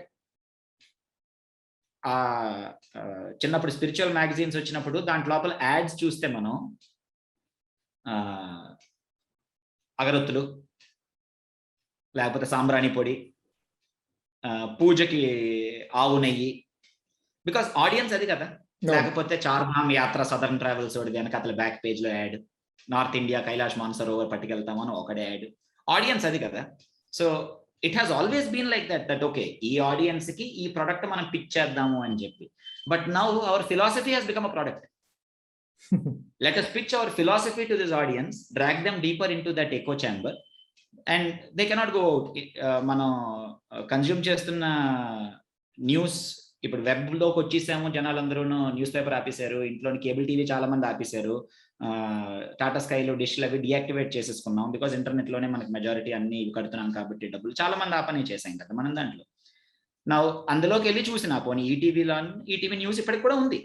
[SPEAKER 2] ఆ చిన్నప్పుడు స్పిరిచువల్ మ్యాగజైన్స్ వచ్చినప్పుడు దాంట్ లోపల యాడ్స్ చూస్తే మనం అగరొత్తులు, లేకపోతే సాంబ్రాణి పొడి, పూజకి ఆవు నెయ్యి, బికాస్ ఆడియన్స్ అది కదా. లేకపోతే చార్ధామ్ యాత్ర సదర్న్ ట్రావెల్స్ వెనక అతల బ్యాక్ పేజ్ లో ad, north India Kailash Mansarovar పట్టుకెళ్తామని ఒకటే యాడ్. ఆడియన్స్ అది కదా. So it has always been like that okay ఈ ఆడియన్స్ కి ఈ ప్రొడక్ట్ మనం పిచ్ చేద్దాము అని చెప్పి. But now our philosophy has become a product. Let us pitch our philosophy to this audience, drag them deeper into that echo chamber, and they cannot go out. మనం కన్జ్యూమ్ చేస్తున్న న్యూస్ ఇప్పుడు వెబ్ లోకి వచ్చేసాము, జనాలందరూ న్యూస్ పేపర్ ఆపేశారు, ఇంట్లోని కేబుల్ టీవీ చాలా మంది ఆపేశారు, టాటా స్కైలో డిష్లు అవి డియాక్టివేట్ చేసేసుకున్నాం. బికాస్ ఇంటర్నెట్ లోనే మనకి మెజారిటీ అన్ని కడుతున్నాం కాబట్టి డబ్బులు చాలా మంది ఆ పని చేసాం కదా మనం దాంట్లో. నా అందులోకి వెళ్ళి చూసిన పోనీ ఈటీవీ న్యూస్ ఇప్పటికి కూడా ఉంది.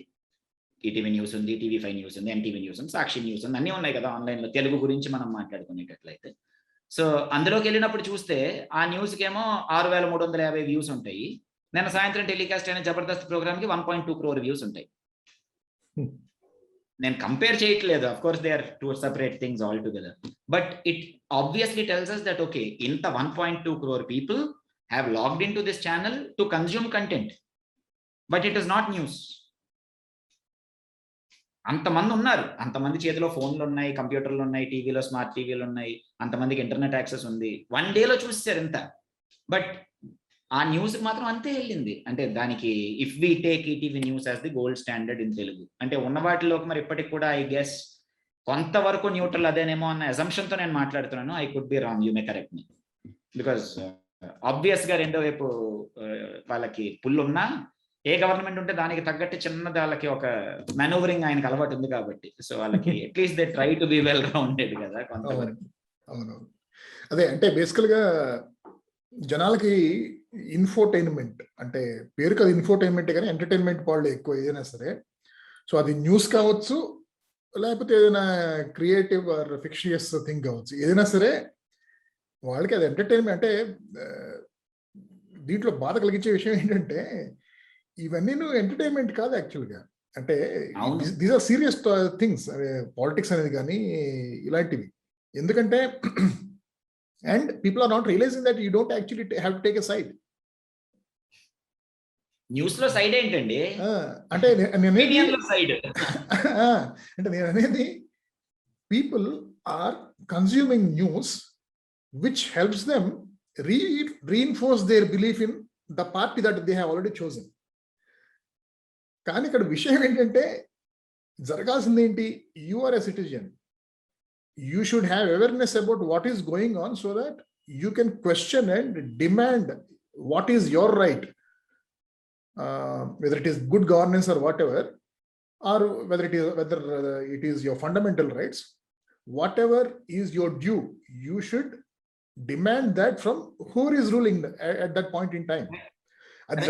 [SPEAKER 2] ఈటీవీ న్యూస్ ఉంది, TV5 న్యూస్ ఉంది, ఎన్టీవీ న్యూస్ ఉంది, సాక్షి న్యూస్ ఉంది, అన్నీ ఉన్నాయి కదా ఆన్లైన్లో తెలుగు గురించి మనం మాట్లాడుకునేటట్లయితే. సో అందులోకి వెళ్ళినప్పుడు చూస్తే ఆ న్యూస్కి ఏమో 6,350 వ్యూస్ ఉంటాయి. నేను సాయంత్రం టెలికాస్ట్ అయిన జబర్దస్త్ ప్రోగ్రామ్కి 1.2 crore వ్యూస్ ఉంటాయి. నేను కంపేర్ చేయట్లేదు, of course they are two separate things all together, but it obviously tells us that okay ఇంత 1.2 crore people have logged in to this channel to consume content, but it is not news. అంతమంది ఉన్నారు, అంతమంది చేతిలో ఫోన్లు ఉన్నాయి, కంప్యూటర్లు ఉన్నాయి, టీవీలో స్మార్ట్ టీవీలు ఉన్నాయి, అంతమందికి ఇంటర్నెట్ యాక్సెస్ ఉంది. 1 డేలో చూసేసారు ఎంత. బట్ ఆ న్యూస్ మాత్రం అంతే వెళ్ళింది. అంటే దానికి if we take ETV news as the gold standard in Telugu అంటే ఉన్న వాటిలోకి మరి ఇప్పటికి కూడా ఐ గెస్ కొంతవరకు న్యూట్రల్ అదేనేమో అన్న అజంప్షన్ తో నేను మాట్లాడుతున్నాను. I could be wrong, you may correct me. Because obvious గా రెండో వైపు వాళ్ళకి పుల్ ఉన్నా ఏ గవర్నమెంట్ ఉంటే దానికి తగ్గట్టు చిన్నది వాళ్ళకి ఒక మెనూవరింగ్ ఆయనకు అలవాటు ఉంది కాబట్టి. సో వాళ్ళకి at least they try to be well rounded కదా కొంతవరకు.
[SPEAKER 1] అవునవును, అదే అంటే బేసికల్ గా జనాలకి ఇన్ఫోటైన్మెంట్ అంటే పేరుకి అది ఇన్ఫోటైన్మెంట్ కానీ ఎంటర్టైన్మెంట్ వాళ్ళు ఎక్కువ ఏదైనా సరే. సో అది న్యూస్ కావచ్చు, లేకపోతే ఏదైనా క్రియేటివ్ ఆర్ ఫిక్షియస్ థింగ్ కావచ్చు, ఏదైనా సరే వాళ్ళకి అది ఎంటర్టైన్మెంట్. అంటే దీంట్లో బాధ కలిగించే విషయం ఏంటంటే ఇవన్నీ ఎంటర్టైన్మెంట్ కాదు యాక్చువల్గా. అంటే these are serious things, politics అనేది కానీ ఇలాంటివి. ఎందుకంటే and people are not realising that you don't actually have to take a side.
[SPEAKER 2] News లో సైడ్ ఏంటండి,
[SPEAKER 1] అంటే నేనేది
[SPEAKER 2] ఒపీనియన్ లో సైడ్.
[SPEAKER 1] అంటే నేను అనేది people are consuming news which helps them reinforce their belief in the party that they have already chosen. కానీ ఇక్కడ విషయం ఏంటంటే జరగాల్సింది ఏంటి, you are a citizen, you should have awareness about what is going on so that you can question and demand what is your right, whether it is good governance or whatever, or whether it is your fundamental rights, whatever is your due, you should demand that from who is ruling at that point in time. అది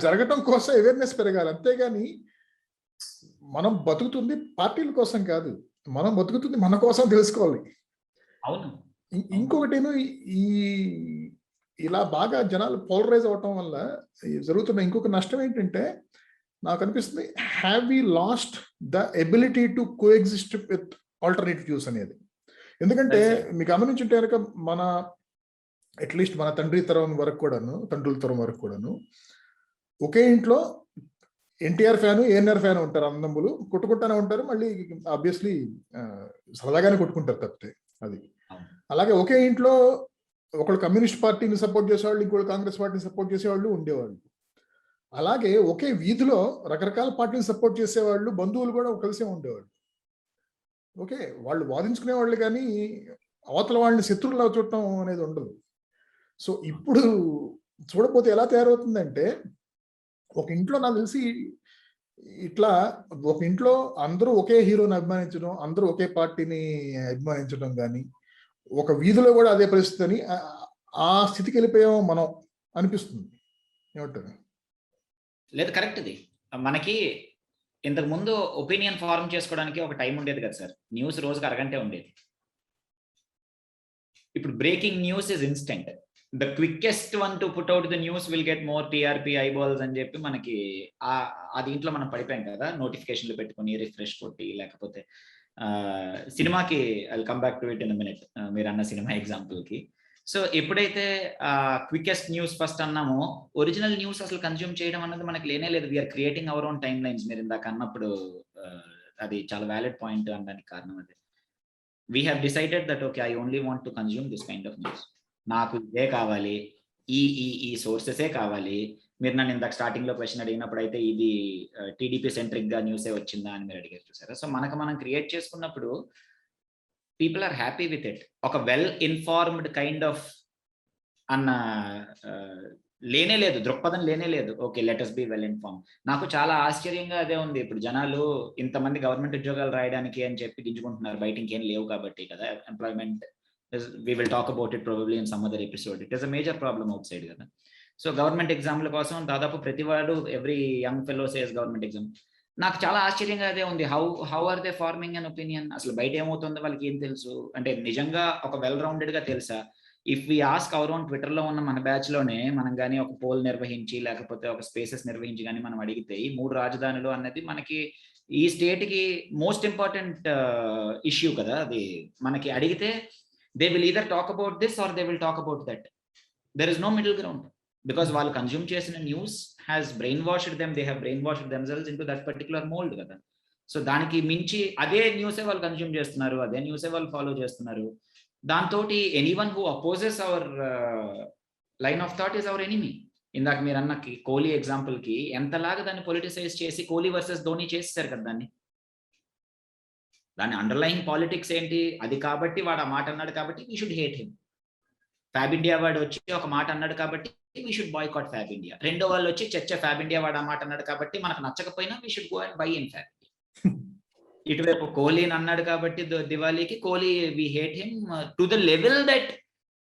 [SPEAKER 1] జరగటం కోసం అవేర్నెస్ పెరగాలి, అంతేగాని మనం బతుకుతుంది పార్టీల కోసం కాదు, మనం బతుకుతుంది మన కోసం తెలుసుకోవాలి.
[SPEAKER 2] అవును.
[SPEAKER 1] ఇంకొకటేను, ఈ ఇలా బాగా జనాలు పోలరైజ్ అవటం వల్ల జరుగుతున్న ఇంకొక నష్టం ఏంటంటే నాకు అనిపిస్తుంది, have we lost the ability to coexist with alternative views అనేది. ఎందుకంటే మీకు గమనించుంటే కనుక మన అట్లీస్ట్ మన తండ్రుల తరం వరకు కూడాను ఒకే ఇంట్లో ఎన్టీఆర్ ఫ్యాను ఏఎన్ఆర్ ఫ్యాన్ ఉంటారు, అన్నదమ్ములు కొట్టుకుంటానే ఉంటారు, మళ్ళీ ఆబ్వియస్లీ సరదాగానే కొట్టుకుంటారు తప్పితే అది. అలాగే ఒకే ఇంట్లో ఒకళ్ళు కమ్యూనిస్ట్ పార్టీని సపోర్ట్ చేసేవాళ్ళు, ఇంకోళ్ళు కాంగ్రెస్ పార్టీని సపోర్ట్ చేసేవాళ్ళు ఉండేవాళ్ళు. అలాగే ఒకే వీధిలో రకరకాల పార్టీని సపోర్ట్ చేసేవాళ్ళు, బంధువులు కూడా కలిసే ఉండేవాళ్ళు. ఓకే, వాళ్ళు వాదించుకునే వాళ్ళు, కానీ అవతల వాళ్ళని శత్రువులా చూడటం అనేది ఉండదు. సో ఇప్పుడు చూడకపోతే ఎలా తయారవుతుందంటే, ఒక ఇంట్లో నాకు తెలిసి ఇట్లా ఒక ఇంట్లో అందరూ ఒకే హీరోని అభిమానించడం, అందరూ ఒకే పార్టీని అభిమానించడం, కానీ ఒక వీధిలో కూడా అదే పరిస్థితి అని ఆ స్థితికి వెళ్ళిపోయామో మనం అనిపిస్తుంది. ఏమంటారు?
[SPEAKER 2] లేదు, కరెక్ట్. ఇది మనకి ఇంతకు ముందు ఒపీనియన్ ఫార్మ్ చేసుకోవడానికి ఒక టైం ఉండేది కదా సార్, న్యూస్ రోజుకి అరగంటే ఉండేది. ఇప్పుడు breaking news is instant, the quickest one to put out the news will get more TRP eyeballs అని చెప్పి మనకి ఆ దీంట్లో మనం పడిపోయాం కదా, నోటిఫికేషన్లు పెట్టుకుని రిఫ్రెష్ కొట్టి. లేకపోతే సినిమాకి I come back to it in minute, మీరు అన్న సినిమా ఎగ్జాంపుల్ కి. సో ఎప్పుడైతే క్వికెస్ట్ న్యూస్ ఫస్ట్ అన్నామో, ఒరిజినల్ న్యూస్ అసలు కన్జ్యూమ్ చేయడం అన్నది మనకి లేనే లేదు. We are creating our own timelines. మీరు ఇందాక అన్నప్పుడు అది చాలా వ్యాలిడ్ పాయింట్ అనడానికి కారణం అదే. We have decided that okay, I only want to consume this kind of news, నాకు ఇదే కావాలి, ఈ సోర్సెసే కావాలి. మీరు నన్ను ఇందాక స్టార్టింగ్ లో క్వశ్చన్ అడిగినప్పుడు అయితే ఇది టీడీపీ సెంట్రిక్ గా న్యూసే వచ్చిందా అని మీరు అడిగారు చూసారా. సో మనం క్రియేట్ చేసుకున్నప్పుడు people are happy with it. ఒక వెల్ ఇన్ఫార్మ్డ్ కైండ్ ఆఫ్ అన్న లేనే లేదు, దృక్పథం లేనే లేదు. Okay, let us be well inform. నాకు చాలా ఆశ్చర్యంగా అదే ఉంది. ఇప్పుడు జనాలు ఇంతమంది గవర్నమెంట్ ఉద్యోగాలు రాయడానికి అని చెప్పి గింజుకుంటున్నారు, బయట ఇంకేం లేవు కాబట్టి కదా. Employment, we will talk about it probably in some other episode. It is a major problem outside కదా. సో గవర్నమెంట్ ఎగ్జామ్ల కోసం దాదాపు ప్రతివాడు, every young fellow says government exam. నాకు చాలా ఆశ్చర్యంగా అదే ఉంది, how are they forming an opinion? అసలు బయట ఏమవుతుందో వాళ్ళకి ఏం తెలుసు? అంటే నిజంగా ఒక వెల్ రౌండెడ్ గా తెలుసా? If we ask our own Twitter లో ఉన్న మన బ్యాచ్ లోనే మనం కానీ ఒక పోల్ నిర్వహించి, లేకపోతే ఒక స్పేసెస్ నిర్వహించి కానీ మనం అడిగితే, ఈ 3 రాజధానులు అన్నది మనకి ఈ స్టేట్ కి మోస్ట్ ఇంపార్టెంట్ ఇష్యూ కదా. అది మనకి అడిగితే they will either talk about this or they will talk about that. There is no middle ground, because వాళ్ళు కన్జ్యూమ్ చేసిన news has brainwashed them, they have brainwashed themselves into that particular mold కదా. సో దానికి మించి అదే న్యూసే వాళ్ళు కన్జ్యూమ్ చేస్తున్నారు, అదే న్యూసే వాళ్ళు ఫాలో చేస్తున్నారు. దాంతో anyone who opposes our line of thought is our enemy. ఇందాక మీరు అన్న కోహ్లీ ఎగ్జాంపుల్ కి ఎంతలాగా దాన్ని పొలిటిసైజ్ చేసి కోహ్లీ వర్సెస్ ధోని చేసేసారు కదా. దాని అండర్లైన్ పాలిటిక్స్ ఏంటి? అది కాబట్టి వాడు ఆ మాట అన్నాడు కాబట్టి we should hate him. Fab India వాడు వచ్చి ఒక మాట అన్నాడు కాబట్టి we should boycott fab India. రెండో వాళ్ళు వచ్చి చర్చ ఫ్యాబ్ ఇండియా వాడు ఆ మాట అన్నాడు కాబట్టి మనకు నచ్చకపోయినా we should go and buy in FabIndia. ఇటువైపు కోహ్లీని అన్నాడు కాబట్టి దివాళీకి Kohli we hate him to the level that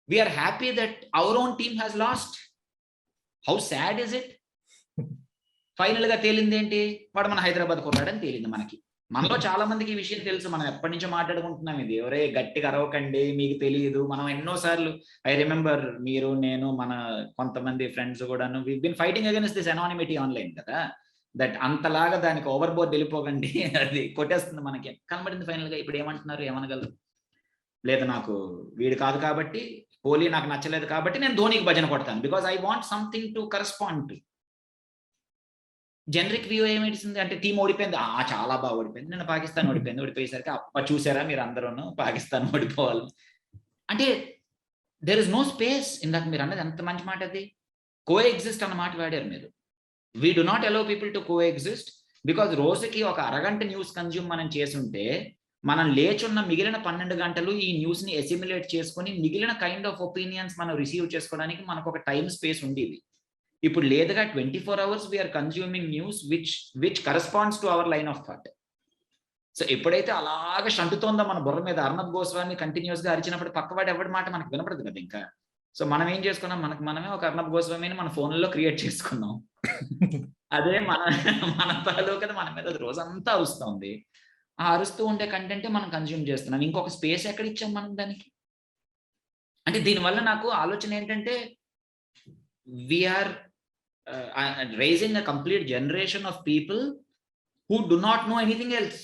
[SPEAKER 2] we are happy that our own team has lost. How sad is it? Final గా తేలింది ఏంటి? వాడు మన హైదరాబాద్ కొన్నాడని తేలింది మనకి. మనలో చాలా మందికి ఈ విషయం తెలుసు, మనం ఎప్పటి నుంచో మాట్లాడుకుంటున్నాం ఇది. ఎవరే గట్టిగా అరవకండి, మీకు తెలియదు. మనం ఎన్నోసార్లు, ఐ రిమెంబర్, మీరు, నేను, మన కొంతమంది ఫ్రెండ్స్ కూడాను, we been fighting against this anonymity online కదా. దట్ అంతలాగా దానికి ఓవర్ బోర్డ్ వెళ్ళిపోకండి, అది కొట్టేస్తుంది మనకి. కనబడింది ఫైనల్ గా. ఇప్పుడు ఏమంటున్నారు, ఏమనగలరు? లేదు, నాకు వీడు కాదు కాబట్టి, కోహ్లీ నాకు నచ్చలేదు కాబట్టి నేను ధోనికి భజన కొడతాను, because I want something to correspond to. Generic view ఏమిటింది అంటే టీం ఓడిపోయింది, చాలా బాగా ఓడిపోయింది, నిన్న పాకిస్తాన్ ఓడిపోయింది, ఓడిపోయేసరికి అప్ప చూసారా మీరు అందరూ పాకిస్తాన్ ఓడిపోవాలి అంటే దేర్ ఇస్ నో స్పేస్. ఇందాక మీరు అన్నది ఎంత మంచి మాట, అది కో ఎగ్జిస్ట్ అన్న మాట వాడారు మీరు. We do not allow people to co exist because రోజుకి ఒక అరగంట న్యూస్ కన్జ్యూమ్ మనం చేసుంటే మనం లేచున్న మిగిలిన 12 గంటలు ఈ న్యూస్ ని అసిమిలేట్ చేసుకొని మిగిలిన కైండ్ ఆఫ్ ఒపీనియన్స్ మనం రిసీవ్ చేసుకోవడానికి మనకు ఒక టైం స్పేస్ ఉండేది. ఇప్పుడు లేదుగా 24 hours we're consuming news which corresponds to our line of thought. So ఎప్పుడైతే అలాగ షంటుతోందో మన బుర్ర మీద అర్నబ్ గోస్వామి కంటిన్యూస్ గా అరిచినప్పుడు పక్కవాడు ఎవరి మాట మనకు వినపడదు కదా ఇంకా. సో మనం ఏం చేసుకున్నాం, మనమే ఒక అర్నబ్ గోస్వామిని మన ఫోన్లో క్రియేట్ చేసుకున్నాం. అదే మన తాలూకా మన మీద రోజంతా అరుస్తుంది. ఆ అరుస్తూ ఉండే కంటెంటే మనం కన్జ్యూమ్ చేస్తున్నాం. ఇంకొక స్పేస్ ఎక్కడ ఇచ్చాం మనం దానికి? అంటే దీనివల్ల నాకు ఆలోచన ఏంటంటే we're raising a complete generation of people who do not know anything else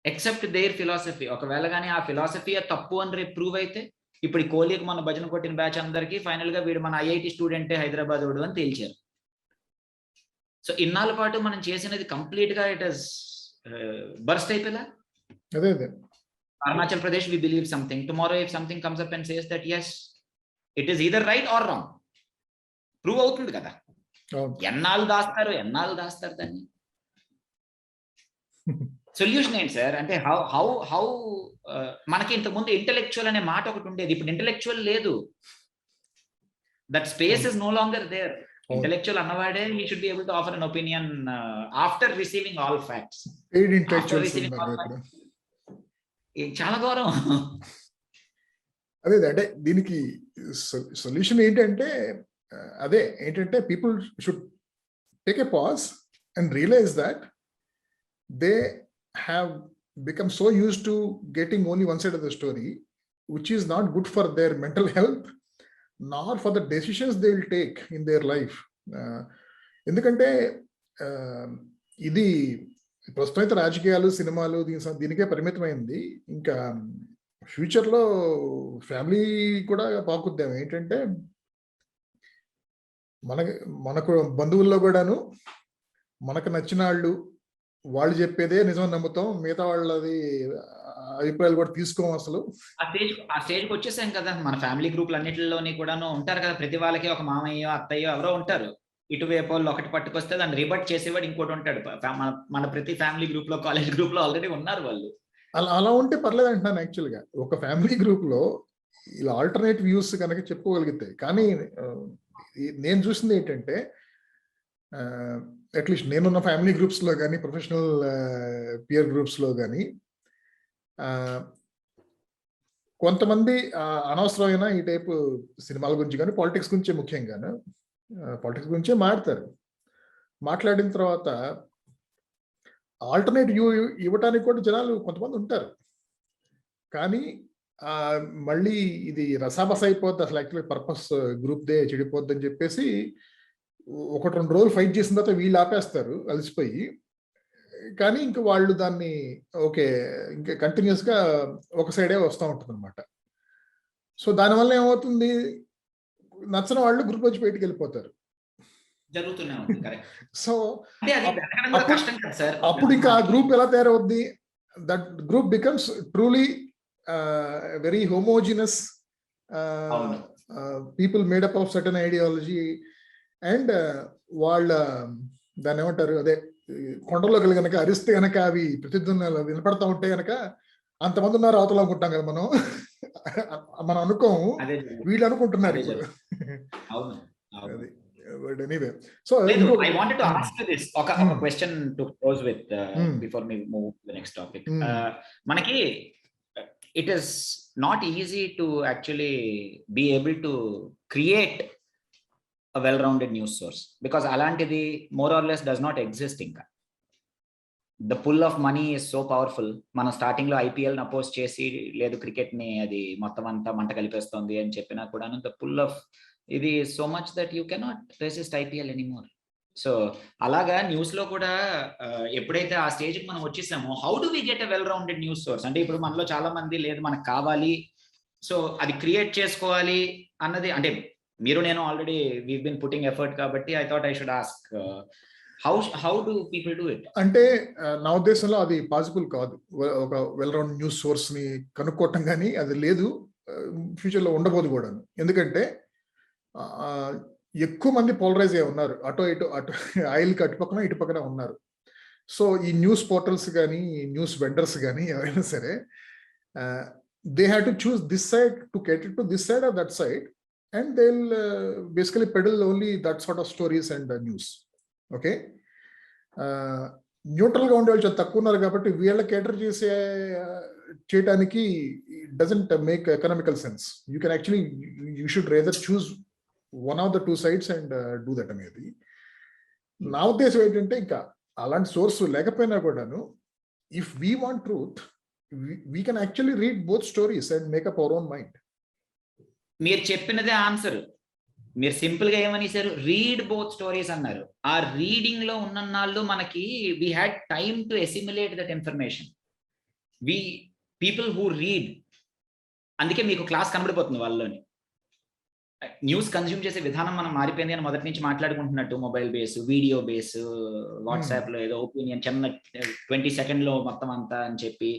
[SPEAKER 2] except their philosophy. ఒకవేళ కానీ ఆ ఫిలాసఫీ తప్పు అని రేపు ప్రూవ్ అయితే, ఇప్పుడు ఈ కోహ్లీకి మన భజన కొట్టిన బ్యాచ్ అందరికీ ఫైనల్ గా వీడు మన ఐఐటి స్టూడెంటే హైదరాబాద్ వాడు అని తేల్చారు. సో ఇన్నాళ్ళ పాటు మనం చేసినది కంప్లీట్ గా ఇట్ ఇస్ బర్స్ట్ అయిపోయిందా?
[SPEAKER 1] అదే అదే
[SPEAKER 2] Arunachal Pradesh we believe something, tomorrow if something comes up and says that yes it is either right or wrong, prove అవుతుంది కదా. ఎన్నాళ్ళు దాస్తారు దాన్ని? సొల్యూషన్ ఏంటి సార్? అంటే హౌ మనకి ఇంతకుముందు ఇంటెలెక్చువల్ అనే మాట ఒకటి ఉండేది, ఇప్పుడు ఇంటెలెక్చువల్ లేదు. That space is no longer there. Intellectual అన్నవాడే he should be able to offer an opinion after receiving all facts. చాలా గౌరవం.
[SPEAKER 1] అదే అంటే దీనికి సొల్యూషన్ ఏంటంటే people should take a pause and realise that they have become so used to getting only one side of the story, which is not good for their mental health nor for the decisions they will take in their life. ఎందుకంటే ఇది ప్రస్తుతం అయితే రాజకీయాలు, సినిమాలు దీనికే పరిమితమైంది. ఇంకా ఫ్యూచర్లో ఫ్యామిలీ కూడా పాకుద్దాం. ఏంటంటే మనకు బంధువుల్లో కూడాను మనకు నచ్చిన వాళ్ళు చెప్పేదే నిజం నమ్ముతాం, మిగతా వాళ్ళది అభిప్రాయాలు కూడా తీసుకోం. అసలు
[SPEAKER 2] ఆ స్టేజ్కి వచ్చేసాం కదా. మన ఫ్యామిలీ గ్రూపులు అన్నిటిలోని కూడాను ఉంటారు కదా, ప్రతి వాళ్ళకి ఒక మామయ్యో అత్తయ్యో ఎవరో ఉంటారు. ఇటువైపు వాళ్ళు ఒకటి పట్టుకొస్తే దాన్ని రిబట్ చేసేవాడు ఇంకోటి ఉంటాడు. మన ప్రతి ఫ్యామిలీ గ్రూప్ లో, కాలేజ్ గ్రూప్ లో ఆల్రెడీ ఉన్నారు వాళ్ళు.
[SPEAKER 1] అలా ఉంటే పర్లేదు అంటున్నాను. యాక్చువల్గా ఒక ఫ్యామిలీ గ్రూప్ లో ఇలా ఆల్టర్నేట్ వ్యూస్ కనుక చెప్పుకోగలిగితే. కానీ నేను చూసింది ఏంటంటే అట్లీస్ట్ నేనున్న ఫ్యామిలీ గ్రూప్స్లో కానీ, ప్రొఫెషనల్ పియర్ గ్రూప్స్లో కానీ కొంతమంది అనవసరమైన ఈ టైపు సినిమాల గురించి కానీ, పాలిటిక్స్ గురించి ముఖ్యంగాను పాలిటిక్స్ గురించే మాట్లాడిన తర్వాత ఆల్టర్నేట్ వ్యూ ఇవ్వటానికి కూడా జనాలు కొంతమంది ఉంటారు. కానీ మళ్ళీ ఇది రసాబస అయిపోద్ది, అసలు యాక్చువల్లీ పర్పస్ గ్రూప్దే చెడిపోద్ది అని చెప్పేసి 1-2 రోజులు ఫైట్ చేసిన తర్వాత వీళ్ళు ఆపేస్తారు అలసిపోయి. కానీ ఇంక వాళ్ళు దాన్ని ఓకే ఇంకా కంటిన్యూస్గా ఒక సైడే వస్తూ ఉంటుంది అనమాట. సో దానివల్ల ఏమవుతుంది, నచ్చని వాళ్ళు గ్రూప్ వచ్చి బయటికి వెళ్ళిపోతారు. సో అప్పుడు ఇంకా ఆ గ్రూప్ ఎలా తయారవుద్ది? That group becomes truly very homogeneous people made up of certain ideology. And వాళ్ళ దాన్ని ఏమంటారు, అదే కొండలోకి కనుక అరిస్తే కనుక అవి ప్రతిధ్వనులు వినపడతా ఉంటే కనుక అంతమంది ఉన్నారు అవతల అనుకుంటాం కదా మనం అనుకోము, వీళ్ళు అనుకుంటున్నారు ఇప్పుడు. Anyway, so
[SPEAKER 2] I wanted to ask you this ఒక question to close with before we move to the next topic. మనకి it is not easy to actually be able to create a well-rounded news source because అలాంటిది more or less does not exist. ఇంకా the pull of money is so powerful. మనం స్టార్టింగ్ లో ఐపీఎల్ అపోజ్ చేసి లేదు క్రికెట్ ని అది మొత్తం అంతా మంట కలిపేస్తుంది అని చెప్పినా కూడా the pull of ఇది so much that you cannot resist IPL anymore. So అలాగా న్యూస్ లో కూడా ఎప్పుడైతే ఆ స్టేజ్కి మనం వచ్చేసామో how do we get a well rounded news source? అంటే ఇప్పుడు మనలో చాలా మంది లేదు మనకు కావాలి, సో అది క్రియేట్ చేసుకోవాలి అన్నది. అంటే మీరు నేను already we been putting effort కాబట్టి I thought I should ask how do people do it?
[SPEAKER 1] అంటే నా ఉద్దేశంలో అది పాసిబుల్ కాదు. ఒక వెల్ రౌండ్ న్యూస్ సోర్స్ ని కనుక్కోవటం కానీ అది లేదు, ఫ్యూచర్ లో ఉండబోదు కూడా. ఎందుకంటే ఎక్కువ మంది పోలరైజ్ అయి ఉన్నారు, అటు ఆయిల్ కి అటుపక్కన ఇటు పక్కన ఉన్నారు. సో ఈ న్యూస్ పోర్టల్స్ కానీ న్యూస్ వెండర్స్ కానీ ఎవరైనా సరే they have to choose this side to cater to this side or that side, and they'll basically peddle only that sort of stories and news. Okay, neutral గా ఉండే వాళ్ళు చాలా తక్కువ ఉన్నారు కాబట్టి వీళ్ళ కేటర్ చేయడానికి doesn't make economical sense. You can actually you should rather choose one of the two sides and do that అనేది నా ఉద్దేశం. ఏంటంటే ఇంకా అలాంటి సోర్స్ లేకపోయినా కూడాను, if we want truth, we can actually read both stories and makeup our own mind.
[SPEAKER 2] మీరు చెప్పినదే ఆన్సర్. మీరు సింపుల్ గా ఏమనిసారు? రీడ్ బోత్ స్టోరీస్ అన్నారు. ఆ రీడింగ్ లో ఉన్నన్నాళ్ళు మనకి we had time to assimilate that information. People who read, అందుకే మీకు క్లాస్ కనబడిపోతుంది వాళ్ళలోని. న్యూస్ కన్జ్యూమ్ చేసే విధానం మనం మారిపోయింది అని మొదటి నుంచి మాట్లాడుకుంటున్నట్టు, mobile base, video base, WhatsApp లో ఏదో ఒపీనియన్ చిన్న 20 సెకండ్ లో మొత్తం అంతా అని చెప్పి,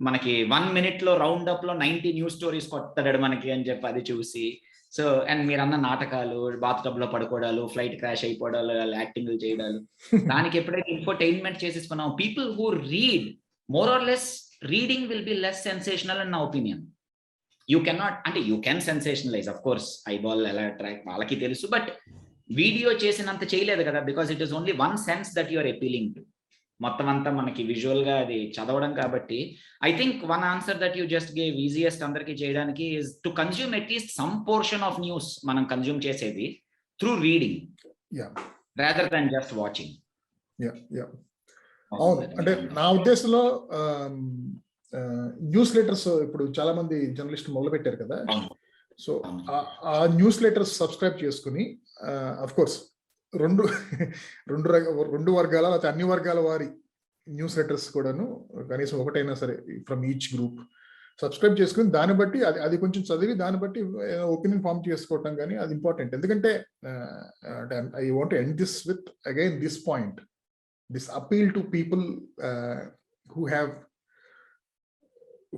[SPEAKER 2] మనకి 1 minute లో రౌండ్ అప్ లో 90 న్యూస్ స్టోరీస్ కొట్టాడు మనకి అని చెప్పి అది చూసి, సో అండ్ మీరు అన్న నాటకాలు, బాత్ టబ్ లో పడుకోవడాలు, ఫ్లైట్ క్రాష్ అయిపోవడాలు, యాక్టింగ్లు చేయడాలు, దానికి ఎప్పుడైతే ఇన్ఫోటైన్మెంట్ చేసేసుకున్నాం, people who read more or less, reading will be less sensational అని నా ఒపీనియన్. యూ కెనాట్, అంటే you can sensationalise, of course eyeball ఎలా ట్రాక్ వాళ్ళకి తెలుసు, బట్ వీడియో చేసినంత చేయలేదు కదా, because it is only one sense that you're appealing to. మొత్తం అంతా మనకి విజువల్ గా అది చదవడం కాబట్టి, I think one answer that you just gave easiest అందరికి చేయడానికి is to consume at least some portion of news మనం కన్జ్యూమ్ చేసేది through reading rather than just watching.
[SPEAKER 1] అవును, అంటే నా ఉద్దేశంలో న్యూస్ లెటర్స్ ఇప్పుడు చాలా మంది జర్నలిస్ట్ మొదలు పెట్టారు కదా, సో ఆ న్యూస్ లెటర్స్ సబ్స్క్రైబ్ చేసుకుని అఫ్ కోర్స్ రెండు వర్గాల లేకపోతే అన్ని వర్గాల వారి న్యూస్ లెటర్స్ కూడాను కనీసం ఒకటైనా సరే ఫ్రమ్ ఈచ్ గ్రూప్ సబ్స్క్రైబ్ చేసుకుని దాన్ని బట్టి అది కొంచెం చదివి దాన్ని బట్టి ఒపీనియన్ ఫార్మ్ చేసుకోవటం కానీ అది ఇంపార్టెంట్. ఎందుకంటే I want end this with again this point, this appeal to people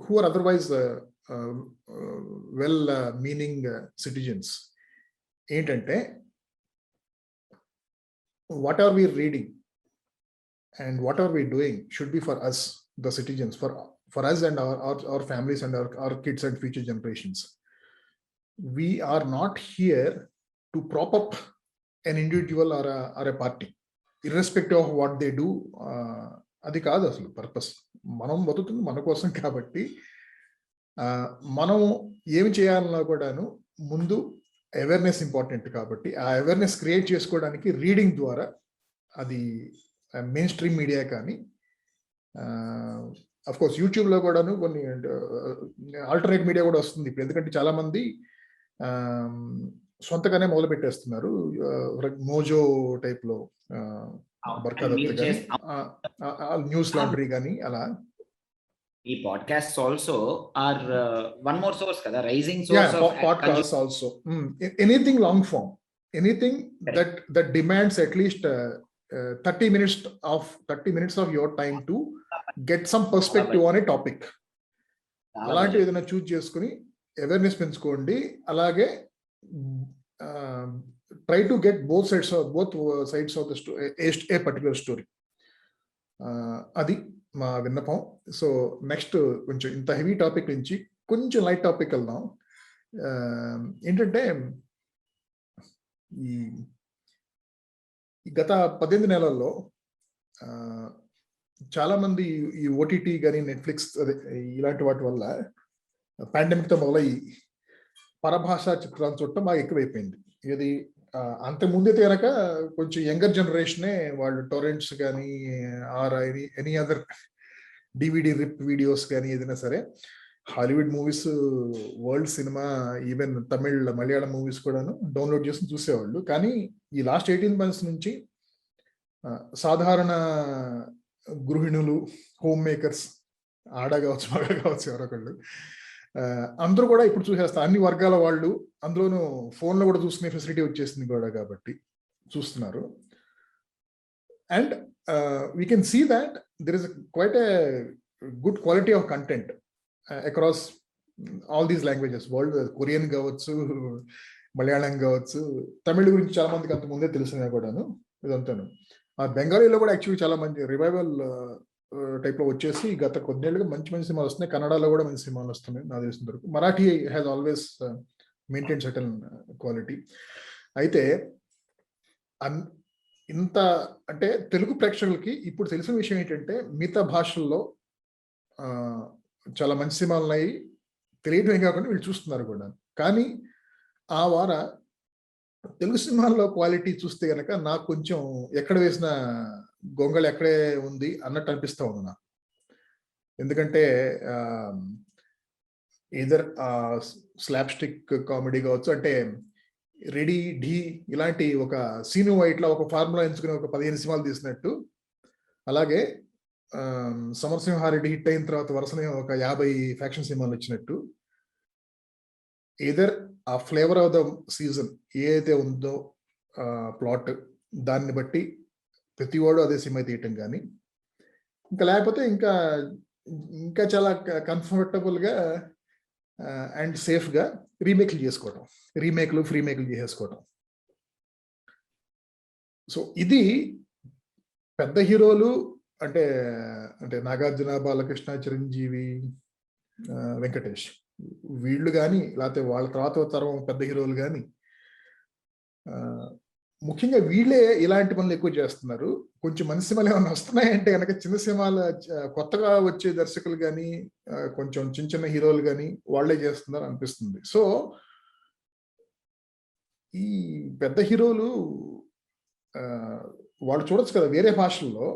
[SPEAKER 1] who are otherwise well meaning citizens. ఏంటంటే what are we reading and what are we doing should be for us, the citizens, for us and our families and our kids and future generations. We are not here to prop up an individual or a party irrespective of what they do. అది కాదు అసలు పర్పస్. మనం బతుకుతుంది మన కోసం కాబట్టి మనం ఏమి చేయాలన్నా కూడాను ముందు అవేర్నెస్ ఇంపార్టెంట్ కాబట్టి ఆ అవేర్నెస్ క్రియేట్ చేసుకోవడానికి రీడింగ్ ద్వారా, అది మెయిన్ స్ట్రీమ్ మీడియా కానీ అఫ్ కోర్స్ యూట్యూబ్లో కూడాను కొన్ని ఆల్టర్నేట్ మీడియా కూడా వస్తుంది ఇప్పుడు. ఎందుకంటే చాలా మంది సొంతగానే మొదలు పెట్టేస్తున్నారు, మోజో టైప్ లో, బర్కాదత్ కానీ న్యూస్ లాండ్రీ కానీ అలా.
[SPEAKER 2] ఈ podcast also are one more source కదా, rising source of
[SPEAKER 1] podcast also. Anything long form, anything that demands at least 30 minutes of your time to get some perspective on a topic. అలాంటి ఏదైనా చూజ్ చేసుకుని అవేర్నెస్ పెంచుకోండి. అలాగే try to get both sides of the story, a particular story. అది మా విన్నపం. సో నెక్స్ట్ కొంచెం ఇంత హెవీ టాపిక్ నుంచి కొంచెం లైట్ టాపిక్ వెళ్దాం. ఏంటంటే ఈ గత 18 నెలల్లో చాలా మంది ఈ ఓటీటీ కానీ నెట్ఫ్లిక్స్ ఇలాంటి వాటి వల్ల పాండమిక్తో మొదలయ్యి పరభాషా చిత్రాలు చూడటం బాగా ఎక్కువైపోయింది. ఇది అంతకుముందే కనుక కొంచెం యంగర్ జనరేషనే వాళ్ళు టొరెంట్స్ కానీ or any other DVD rip videos కానీ ఏదైనా సరే Hollywood movies, world cinema, even Tamil Malayalam movies కూడాను డౌన్లోడ్ చేసుకుని చూసేవాళ్ళు. కానీ ఈ లాస్ట్ 18 months నుంచి సాధారణ గృహిణులు, హోమ్ మేకర్స్, ఆడ కావచ్చు మగ కావచ్చు ఎవరొకళ్ళు, అందరూ కూడా ఇప్పుడు చూసేస్తారు. అన్ని వర్గాల వాళ్ళు, అందులోనూ ఫోన్లో కూడా చూసుకునే ఫెసిలిటీ వచ్చేసింది కూడా కాబట్టి చూస్తున్నారు. And we can see that there is quite a good quality of content across all these languages. World Korean కావచ్చు, మలయాళం కావచ్చు, తమిళ గురించి చాలా మందికి అంత ముందే తెలిసినా కూడాను ఇదంతాను. బెంగాలీలో కూడా యాక్చువల్లీ చాలా మంచి రివైవల్ టైప్ లో వచ్చేసి గత కొన్నేళ్ళుగా మంచి మంచి సినిమాలు వస్తున్నాయి. కన్నడలో కూడా మంచి సినిమాలు వస్తున్నాయి నాకు తెలిసిన వరకు. Marathi has always maintain certain quality. అయితే ఇంత అంటే తెలుగు ప్రేక్షకులకి ఇప్పుడు తెలిసిన విషయం ఏంటంటే మిగతా భాషల్లో చాలా మంచి సినిమాలు ఉన్నాయి, తెలియటమే కాకుండా వీళ్ళు చూస్తున్నారు కూడా. కానీ ఆ వార తెలుగు సినిమాల్లో క్వాలిటీ చూస్తే కనుక నాకు కొంచెం ఎక్కడ వేసిన గొంగళి ఎక్కడే ఉంది అన్నట్టు అనిపిస్తూ ఉంది నాకు. ఎందుకంటే ఈదర్ స్లాప్ స్టిక్ కామెడీ కావచ్చు, అంటే రెడీ ఢీ ఇలాంటి ఒక సీను వైట్లా ఒక ఫార్ములా ఎంచుకుని ఒక 15 సినిమాలు తీసినట్టు, అలాగే సమరసింహారెడ్డి హిట్ అయిన తర్వాత వరుసనే ఒక 50 ఫ్యాక్షన్ సినిమాలు వచ్చినట్టు, ఈదర్ ఆ ఫ్లేవర్ ఆఫ్ ద సీజన్ ఏదైతే ఉందో ప్లాట్ దాన్ని బట్టి ప్రతివాడు అదే సినిమా తీయటం కానీ, ఇంకా లేకపోతే ఇంకా చాలా కంఫర్టబుల్గా అండ్ సేఫ్గా రీమేక్లు చేసుకోవటం, ఫ్రీమేక్లు చేసేసుకోవటం. సో ఇది పెద్ద హీరోలు అంటే నాగార్జున, బాలకృష్ణ, చిరంజీవి, వెంకటేష్ వీళ్ళు కానీ, లేకపోతే వాళ్ళ తర్వాత తరం పెద్ద హీరోలు కానీ, ముఖ్యంగా వీళ్ళే ఇలాంటి పనులు ఎక్కువ చేస్తున్నారు. కొంచెం మంచి సినిమాలు ఏమైనా వస్తున్నాయంటే కనుక చిన్న సినిమాలు కొత్తగా వచ్చే దర్శకులు కానీ, కొంచెం చిన్న చిన్న హీరోలు కానీ వాళ్ళే చేస్తున్నారు అనిపిస్తుంది. సో ఈ పెద్ద హీరోలు వాళ్ళు చూడొచ్చు కదా వేరే భాషల్లో,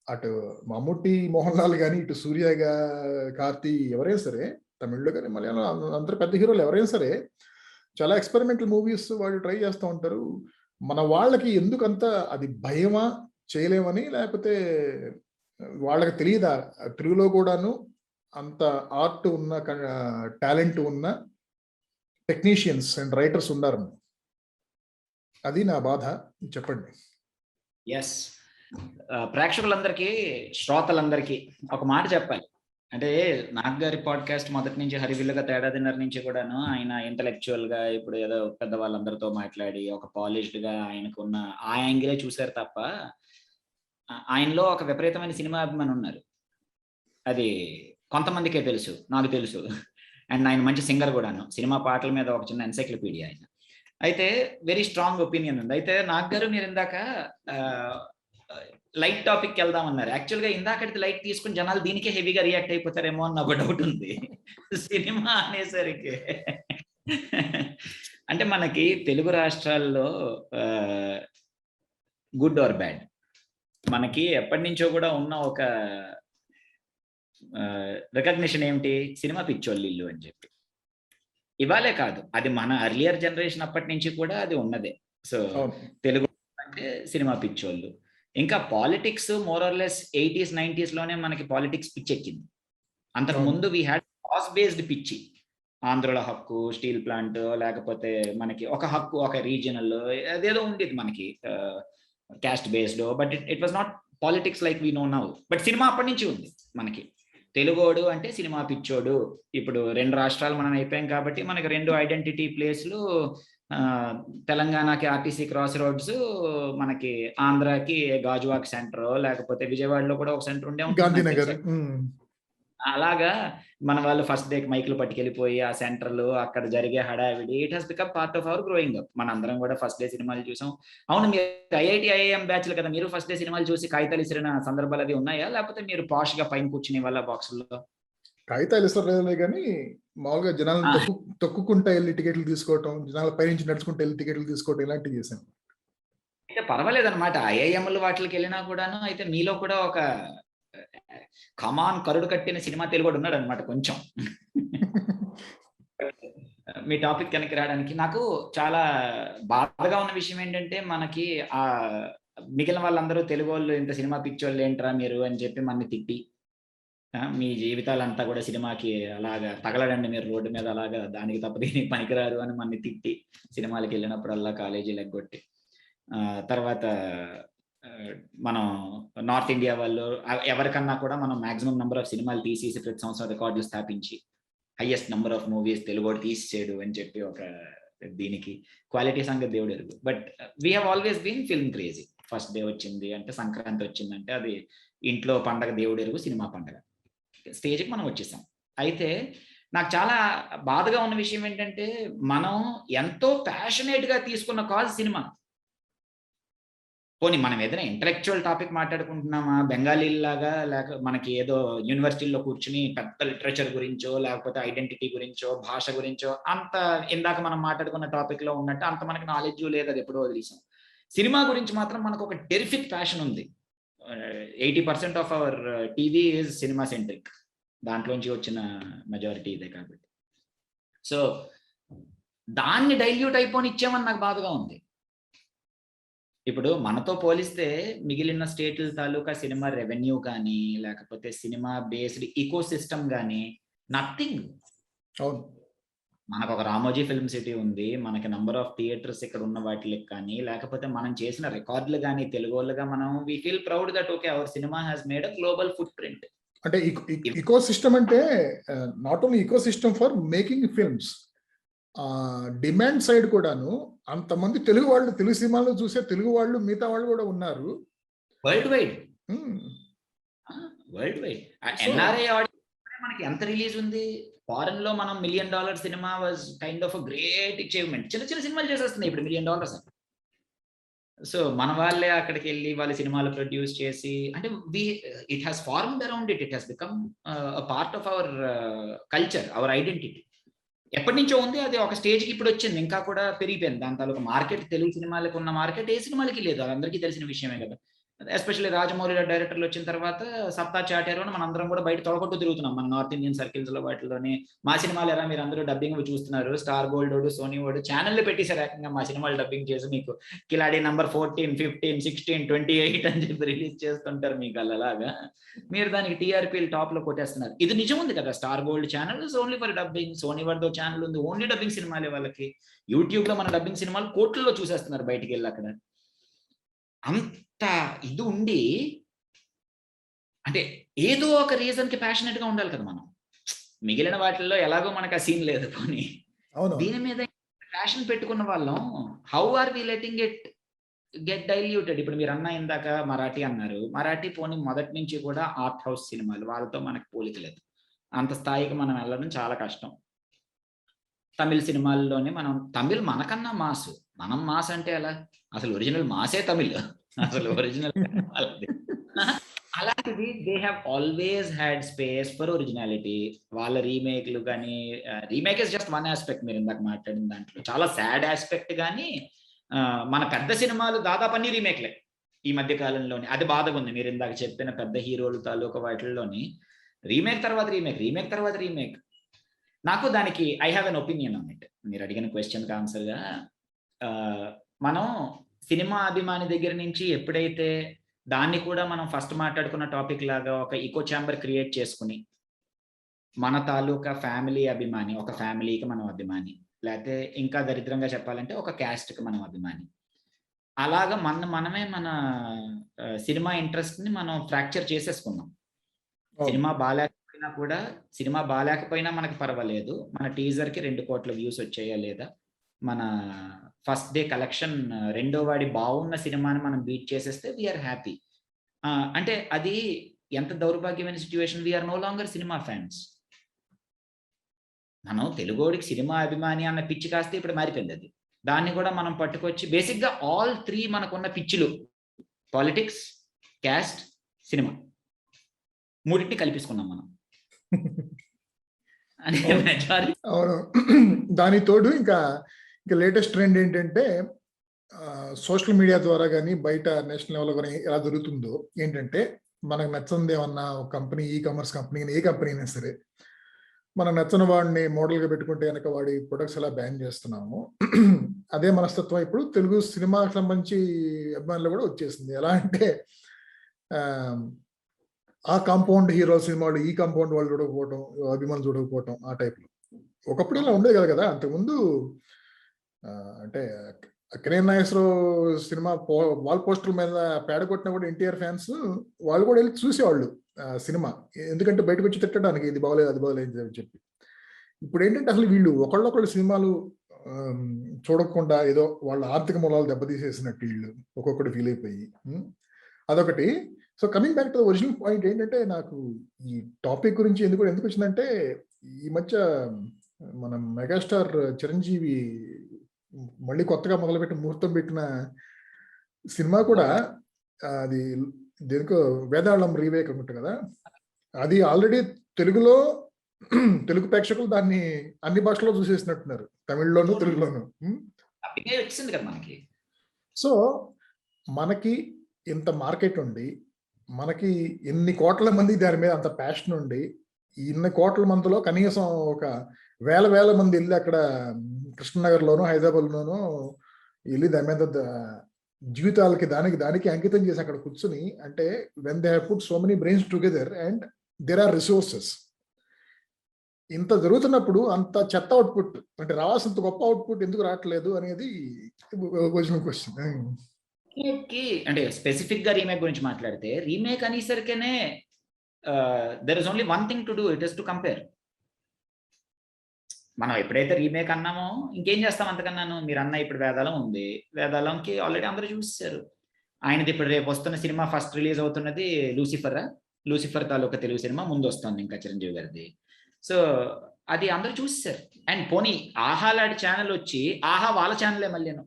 [SPEAKER 1] అటు మమ్ముట్టి, మోహన్ లాల్ కానీ, ఇటు సూర్య, కార్తీ, ఎవరైనా సరే తమిళ్లో కానీ మలయాళం అందరూ పెద్ద హీరోలు ఎవరైనా సరే చాలా ఎక్స్పెరిమెంటల్ మూవీస్ వాళ్ళు ట్రై చేస్తూ ఉంటారు. మన వాళ్ళకి ఎందుకంత అది భయమా, చేయలేమని, లేకపోతే వాళ్ళకి తెలియదా తెలుగులో కూడాను అంత ఆర్ట్ ఉన్న టాలెంట్ ఉన్న టెక్నీషియన్స్ అండ్ రైటర్స్ ఉన్నారు? అది నా బాధ. చెప్పండి.
[SPEAKER 2] ఎస్, ప్రేక్షకులందరికీ, శ్రోతలందరికీ ఒక మాట చెప్పాలి. అంటే నాగ్ గారి పాడ్కాస్ట్ మొదటి నుంచి హరివిల్లుగా తేడాదిన్నర నుంచి కూడాను ఆయన ఇంటలెక్చువల్ గా ఇప్పుడు ఏదో పెద్దవాళ్ళందరితో మాట్లాడి ఒక పాలిష్డ్ గా ఆయనకున్న ఆ యాంగిలే చూశారు తప్ప ఆయనలో ఒక విపరీతమైన సినిమా అభిమానం ఉన్నారు. అది కొంతమందికే తెలుసు, నాకు తెలుసు. అండ్ ఆయన మంచి సింగర్ కూడాను, సినిమా పాటల మీద ఒక చిన్న ఎన్సైక్లోపీడియా ఆయన. అయితే వెరీ స్ట్రాంగ్ ఒపీనియన్ ఉంది. అయితే నాగ్ గారు మీరు ఇందాక లైట్ టాపిక్ వెళ్దామన్నారు. యాక్చువల్గా ఇందాకటి లైట్ తీసుకుని జనాలు దీనికే హెవీగా రియాక్ట్ అయిపోతారేమో అని నాకు డౌట్ ఉంది. సినిమా అనేసరికి అంటే మనకి తెలుగు రాష్ట్రాల్లో గుడ్ ఆర్ బ్యాడ్ మనకి ఎప్పటి నుంచో కూడా ఉన్న ఒక రికగ్నిషన్ ఏమిటి, సినిమా పిచ్చోళ్ళు ఇల్లు అని చెప్పి. ఇవాళే కాదు, అది మన అర్లియర్ జనరేషన్ అప్పటి నుంచి కూడా అది ఉన్నదే. సో తెలుగు అంటే సినిమా పిచ్చోళ్ళు. ఇంకా పాలిటిక్స్ మోరర్లెస్ 80s 90s లోనే మనకి పాలిటిక్స్ పిచ్చెక్కింది. అంతకు ముందు వీ హ్యాడ్ కాస్ట్ బేస్డ్ పిచ్చి, ఆంధ్రుల హక్కు, స్టీల్ ప్లాంట్, లేకపోతే మనకి ఒక హక్కు ఒక రీజనల్ అదేదో ఉండేది మనకి caste based. But it was not politics like we know now. But cinema అప్పటి నుంచి ఉంది మనకి. తెలుగోడు అంటే సినిమా పిచ్చోడు. ఇప్పుడు 2 రాష్ట్రాలు మనం అయిపోయాం కాబట్టి మనకి 2 ఐడెంటిటీ ప్లేస్లు, తెలంగాణకి ఆర్టీసీ క్రాస్ రోడ్స్, మనకి ఆంధ్రాకి గాజువాక్ సెంటర్, లేకపోతే విజయవాడలో కూడా ఒక సెంటర్ ఉండే
[SPEAKER 1] గాంధీనగర్.
[SPEAKER 2] అలాగా మన వాళ్ళు ఫస్ట్ డే మైకులు పట్టుకెళ్ళిపోయి ఆ సెంటర్లు అక్కడ జరిగే హడావిడి, it has become part of our growing up. మన అందరం కూడా ఫస్ట్ డే సినిమాలు చూసాం. అవును, మీరు ఐఐటి ఐఐఎం బ్యాచ్లు కదా, మీరు ఫస్ట్ డే సినిమాలు చూసి కాగితాలు ఇసిరిన సందర్భాలు అవి ఉన్నాయా, లేకపోతే మీరు పాష్ గా పైన కూర్చునే వాళ్ళ బాక్సుల్లో?
[SPEAKER 1] కాగితాలు ఇస్తారులే కానీ మామూలుగా జనాలను తొక్కుకుంటా వెళ్ళి టికెట్లు తీసుకోవటం, జనాల పైనుంచి నడుచుకుంటూ వెళ్ళి టికెట్లు తీసుకోవటం ఇలాంటివి చేశాను.
[SPEAKER 2] అయితే పర్వాలేదు అనమాట. ఐఐఎంలు వాటికి వెళ్ళినా కూడాను అయితే మీలో కూడా ఒక కమాన్ కరుడు కట్టిన సినిమా తెలుగు ఉన్నాడు అనమాట కొంచెం. మీ టాపిక్ కనుక రావడానికి నాకు చాలా బాధగా ఉన్న విషయం ఏంటంటే, మనకి ఆ మిగిలిన వాళ్ళందరూ తెలుగు వాళ్ళు ఇంత సినిమా పిచ్చోళ్ళు ఏంట్రా మీరు అని చెప్పి మనని తిట్టి, మీ జీవితాలంతా కూడా సినిమాకి అలాగా తగలడండి మీరు రోడ్డు మీద, అలాగా దానికి తప్ప దీనికి పనికిరారు అని మనని తిట్టి సినిమాలకి వెళ్ళినప్పుడల్లా కాలేజీలు ఎగ్గొట్టి, తర్వాత మనం నార్త్ ఇండియా వాళ్ళు ఎవరికన్నా కూడా మనం మాక్సిమం నెంబర్ ఆఫ్ సినిమాలు తీసేసి ప్రతి సంవత్సరం రికార్డులు స్థాపించి highest number of movies Telugu తీసేసాడు అని చెప్పి ఒక దీనికి క్వాలిటీ సంగతి దేవుడు ఎరుగు. But we have always been film crazy. First day వచ్చింది అంటే, సంక్రాంతి వచ్చిందంటే అది ఇంట్లో పండగ, దేవుడు ఎరుగు, సినిమా పండగ స్టేజ్కి మనం వచ్చేసాం. అయితే నాకు చాలా బాధగా ఉన్న విషయం ఏంటంటే, మనం ఎంతో ప్యాషనేట్గా తీసుకున్న కాజ్ సినిమా. పోనీ మనం ఏదైనా ఇంటలెక్చువల్ టాపిక్ మాట్లాడుకుంటున్నామా, బెంగాలీలాగా, లేక మనకి ఏదో యూనివర్సిటీలో కూర్చుని పెద్ద లిటరేచర్ గురించో, లేకపోతే ఐడెంటిటీ గురించో, భాష గురించో అంత ఇందాక మనం మాట్లాడుకున్న టాపిక్ లో ఉన్నట్టు అంత మనకి నాలెడ్జ్ లేదు, అది ఎప్పుడో వదిలేసాం. సినిమా గురించి మాత్రం మనకు ఒక టెరిఫిక్ ప్యాషన్ ఉంది. 80% of our TV is cinema centric. దాంట్లోంచి వచ్చిన మెజారిటీ ఇదే కాబట్టి. సో దాన్ని డైల్యూట్ అయిపోని ఇచ్చామని నాకు బాధగా ఉంది. ఇప్పుడు మనతో పోలిస్తే మిగిలిన స్టేట్ల తాలూకా సినిమా రెవెన్యూ కానీ, లేకపోతే సినిమా బేస్డ్ ఈకో సిస్టమ్ కానీ నథింగ్.
[SPEAKER 1] అవును.
[SPEAKER 2] మనకు ఒక రామోజీ ఫిల్మ్ సిటీ ఉంది, మనకి నంబర్ ఆఫ్ థియేటర్స్ ఇక్కడ ఉన్న వాటికి కానీ, లేకపోతే మనం చేసిన రికార్డులు కానీ, తెలుగు వాళ్ళుగా మనం we feel proud that okay our cinema has made a global footprint.
[SPEAKER 1] అంటే ఈకో సిస్టమ్ అంటే not only ecosystem for making films, demand side కూడాను అంతమంది తెలుగు వాళ్ళు, తెలుగు సినిమాలు చూసే తెలుగు వాళ్ళు, మిగతా వాళ్ళు కూడా ఉన్నారు
[SPEAKER 2] world wide. World wide NRI audience మనకి ఎంత రిలీజ్ ఉంది. ఫారెన్ లో మనం $1 million cinema was kind of great achievement. చిన్న చిన్న సినిమాలు చేసేస్తున్నాయి ఇప్పుడు $1 million. సో మన వాళ్ళే అక్కడికి వెళ్ళి వాళ్ళ సినిమాలు ప్రొడ్యూస్ చేసి, అంటే it has formed around it has become part of our culture, our identity. ఎప్పటి నుంచో ఉంది, అది ఒక స్టేజ్కి ఇప్పుడు వచ్చింది, ఇంకా కూడా పెరిగిపోయింది. దాని తాలూకు మార్కెట్, తెలుగు సినిమాలకు ఉన్న మార్కెట్ ఏ సినిమాలకి లేదు, అది అందరికీ తెలిసిన విషయమే కదా. ఎస్పెషల్లీ రాజమౌళి డైరెక్టర్లు వచ్చిన తర్వాత సత్తా చాటారు అని మనం అందరం కూడా బయట తొలగొట్టు తిరుగుతున్నాం మన నార్త్ ఇండియన్ సర్కిల్స్ లో. వాటిలోని మా సినిమాలు ఎలా మీరు అందరూ డబ్బింగ్ చూస్తున్నారు, స్టార్ గోల్డ్, సోనీ వాడు ఛానల్ పెట్టేశారు ఏకంగా మా సినిమాలు డబ్బింగ్ చేసి మీకు కిలాడి నంబర్ 14, 15, 16, 28 అని చెప్పి రిలీజ్ చేస్తుంటారు. మీకు అలాగా మీరు దానికి టీఆర్పీలు టాప్ లో కొట్టేస్తున్నారు. ఇది నిజం ఉంది కదా, Star Gold channel only for dubbing, Sony వాడితో ఛానల్ ఉంది ఓన్లీ డబ్బింగ్ సినిమాలే వాళ్ళకి. యూట్యూబ్ లో మన డబ్బింగ్ సినిమాలు కోట్లలో చూసేస్తున్నారు బయటికి వెళ్ళి. అక్కడ అంత ఇది ఉండి, అంటే ఏదో ఒక రీజన్ కి ప్యాషనెట్ గా ఉండాలి కదా మనం. మిగిలిన వాటిల్లో ఎలాగో మనకు ఆ సీన్ లేదు, కానీ దీని మీద ప్యాషన్ పెట్టుకున్న వాళ్ళం how are we letting it get diluted? ఇప్పుడు మీరు అన్న ఇందాక మరాఠీ అన్నారు, మరాఠీ పోనీ మొదటి నుంచి కూడా ఆర్ట్ హౌస్ సినిమాలు, వాళ్ళతో మనకు పోలిక లేదు. అంత స్థాయికి మనం వెళ్ళడం చాలా కష్టం. తమిళ సినిమాల్లోనే మనం, తమిళ్ మనకన్నా మాస్, మనం మాస్ అంటే ఎలా, అసలు ఒరిజినల్ మాసే తమిళ్, అసలు ఒరిజినల్ అలాంటిది they have always had space for originality. వాళ్ళ రీమేక్లు కానీ, remake is just one aspect, మీరు ఇందాక మాట్లాడిన దాంట్లో చాలా సాడ్ ఆస్పెక్ట్. కానీ మన పెద్ద సినిమాలు దాదాపు అన్ని రీమేక్లే ఈ మధ్య కాలంలోని, అది బాధగా ఉంది. మీరు ఇందాక చెప్పిన పెద్ద హీరోలు తాలూకా వాటిల్లోని రీమేక్ తర్వాత రీమేక్, రీమేక్ తర్వాత రీమేక్. నాకు దానికి I have an opinion on it. మీరు అడిగిన క్వశ్చన్కి ఆన్సర్గా, మనం సినిమా అభిమాని దగ్గర నుంచి ఎప్పుడైతే దాన్ని కూడా మనం ఫస్ట్ మాట్లాడుకున్న టాపిక్ లాగా ఒక ఈకో ఛాంబర్ క్రియేట్ చేసుకుని, మన తాలూకా ఫ్యామిలీ అభిమాని, ఒక ఫ్యామిలీకి మనం అభిమాని, లేకపోతే ఇంకా దరిద్రంగా చెప్పాలంటే ఒక క్యాస్ట్కి మనం అభిమాని, అలాగా మనమే మన సినిమా ఇంట్రెస్ట్ ని మనం ఫ్రాక్చర్ చేసేసుకున్నాం. సినిమా బాగాలేకపోయినా మనకి పర్వాలేదు, మన టీజర్ కి 2 కోట్ల వ్యూస్ వచ్చాయా లేదా, మన ఫస్ట్ డే కలెక్షన్ రెండో వాడి బాగున్న సినిమాని మనం బీట్ చేసేస్తే వీఆర్ హ్యాపీ. అంటే అది ఎంత దౌర్భాగ్యమైన situation. We're no longer cinema fans. మనం తెలుగోడికి సినిమా అభిమాని అన్న పిచ్చి కాస్తే ఇప్పుడు మారిపోయింది. అది దాన్ని కూడా మనం పట్టుకొచ్చి బేసిక్గా ఆల్ 3 మనకున్న పిచ్చిలు, పాలిటిక్స్, క్యాస్ట్, సినిమా, 3 కల్పించుకున్నాం మనం.
[SPEAKER 1] అవును. దాని తోడు ఇంకా లేటెస్ట్ ట్రెండ్ ఏంటంటే, సోషల్ మీడియా ద్వారా కానీ బయట నేషనల్ లెవెల్ కానీ ఎలా జరుగుతుందో ఏంటంటే, మనకు నచ్చంది ఏమన్నా ఒక కంపెనీ, ఈ కామర్స్ కంపెనీ, ఏ కంపెనీ అయినా సరే, మనకు నచ్చని వాడిని మోడల్గా పెట్టుకుంటే కనుక వాడి ప్రొడక్ట్స్ ఎలా బ్యాన్ చేస్తున్నాము, అదే మనస్తత్వం ఇప్పుడు తెలుగు సినిమాకి సంబంధించి అభిమానులు కూడా వచ్చేసింది. ఎలా అంటే, ఆ కాంపౌండ్ హీరో సినిమాలు ఈ కాంపౌండ్ వాళ్ళు చూడకపోవటం, అభిమానులు చూడకపోవటం, ఆ టైప్లో. ఒకప్పుడు ఇలా ఉండేది కదా. అంతకుముందు అంటే Akkineni Nageswara Rao cinema wall poster మీద పేడ కొట్టిన కూడా ఎన్టీఆర్ ఫ్యాన్స్ వాళ్ళు కూడా వెళ్ళి చూసేవాళ్ళు సినిమా, ఎందుకంటే బయటకు వచ్చి తిట్టడానికి ఇది బాగోలేదు అది బాగోలేదు అని చెప్పి. ఇప్పుడు ఏంటంటే అసలు వీళ్ళు ఒకళ్ళొకళ్ళు సినిమాలు చూడకుండా ఏదో వాళ్ళ ఆర్థిక మూలాలు దెబ్బతీసేసినట్టు వీళ్ళు ఒక్కొక్కటి ఫీల్ అయిపోయి, అదొకటి. So coming back to original point ఏంటంటే, నాకు ఈ టాపిక్ గురించి ఎందుకు వచ్చిందంటే, ఈ మధ్య మన మెగాస్టార్ చిరంజీవి మళ్ళీ కొత్తగా మొదలుపెట్టి ముహూర్తం పెట్టిన సినిమా కూడా అది దేనికో వేదాళం రీమేక్ అనుకుంటా కదా, అది ఆల్రెడీ తెలుగులో తెలుగు ప్రేక్షకులు దాన్ని అన్ని భాషల్లో చూసేసినట్టున్నారు, తమిళ్లోను తెలుగులోను.
[SPEAKER 2] వచ్చింది కదా మనకి.
[SPEAKER 1] సో మనకి ఇంత మార్కెట్ ఉండి, మనకి ఎన్ని కోట్ల మంది దాని మీద అంత ప్యాషన్ ఉండి, ఇన్ని కోట్ల మందిలో కనీసం ఒక వేల మంది వెళ్ళి అక్కడ కృష్ణనగర్లోనూ హైదరాబాద్లోనూ వెళ్ళి దాని మీద జీవితాలకి దానికి అంకితం చేసి అక్కడ కూర్చుని, అంటే when they have put so many brains together and there are resources, ఇంత జరుగుతున్నప్పుడు అంత చెత్త అవుట్పుట్ అంటే రావాల్సినంత గొప్ప అవుట్పుట్ ఎందుకు రావట్లేదు అనేది క్వశ్చన్.
[SPEAKER 2] అంటే స్పెసిఫిక్ గా రీమేక్ గురించి మాట్లాడితే, రీమేక్ అనేసరికేనే there is only one thing to do, it is to compare. మనం ఎప్పుడైతే రీమేక్ అన్నామో ఇంకేం చేస్తాం అంతకన్నాను. మీరు అన్న ఇప్పుడు వేదాలం ఉంది, వేదాలంకి ఆల్రెడీ అందరూ చూసేశారు. ఆయనది ఇప్పుడు రేపు వస్తున్న సినిమా ఫస్ట్ రిలీజ్ అవుతున్నది లూసిఫర్ తాలూకా తెలుగు సినిమా ముందు వస్తుంది ఇంకా చిరంజీవి గారిది. సో అది అందరూ చూసేశారు. అండ్ పోనీ ఆహా లాంటి ఛానల్ వచ్చి, ఆహా వాళ్ళ ఛానలే మళ్ళీను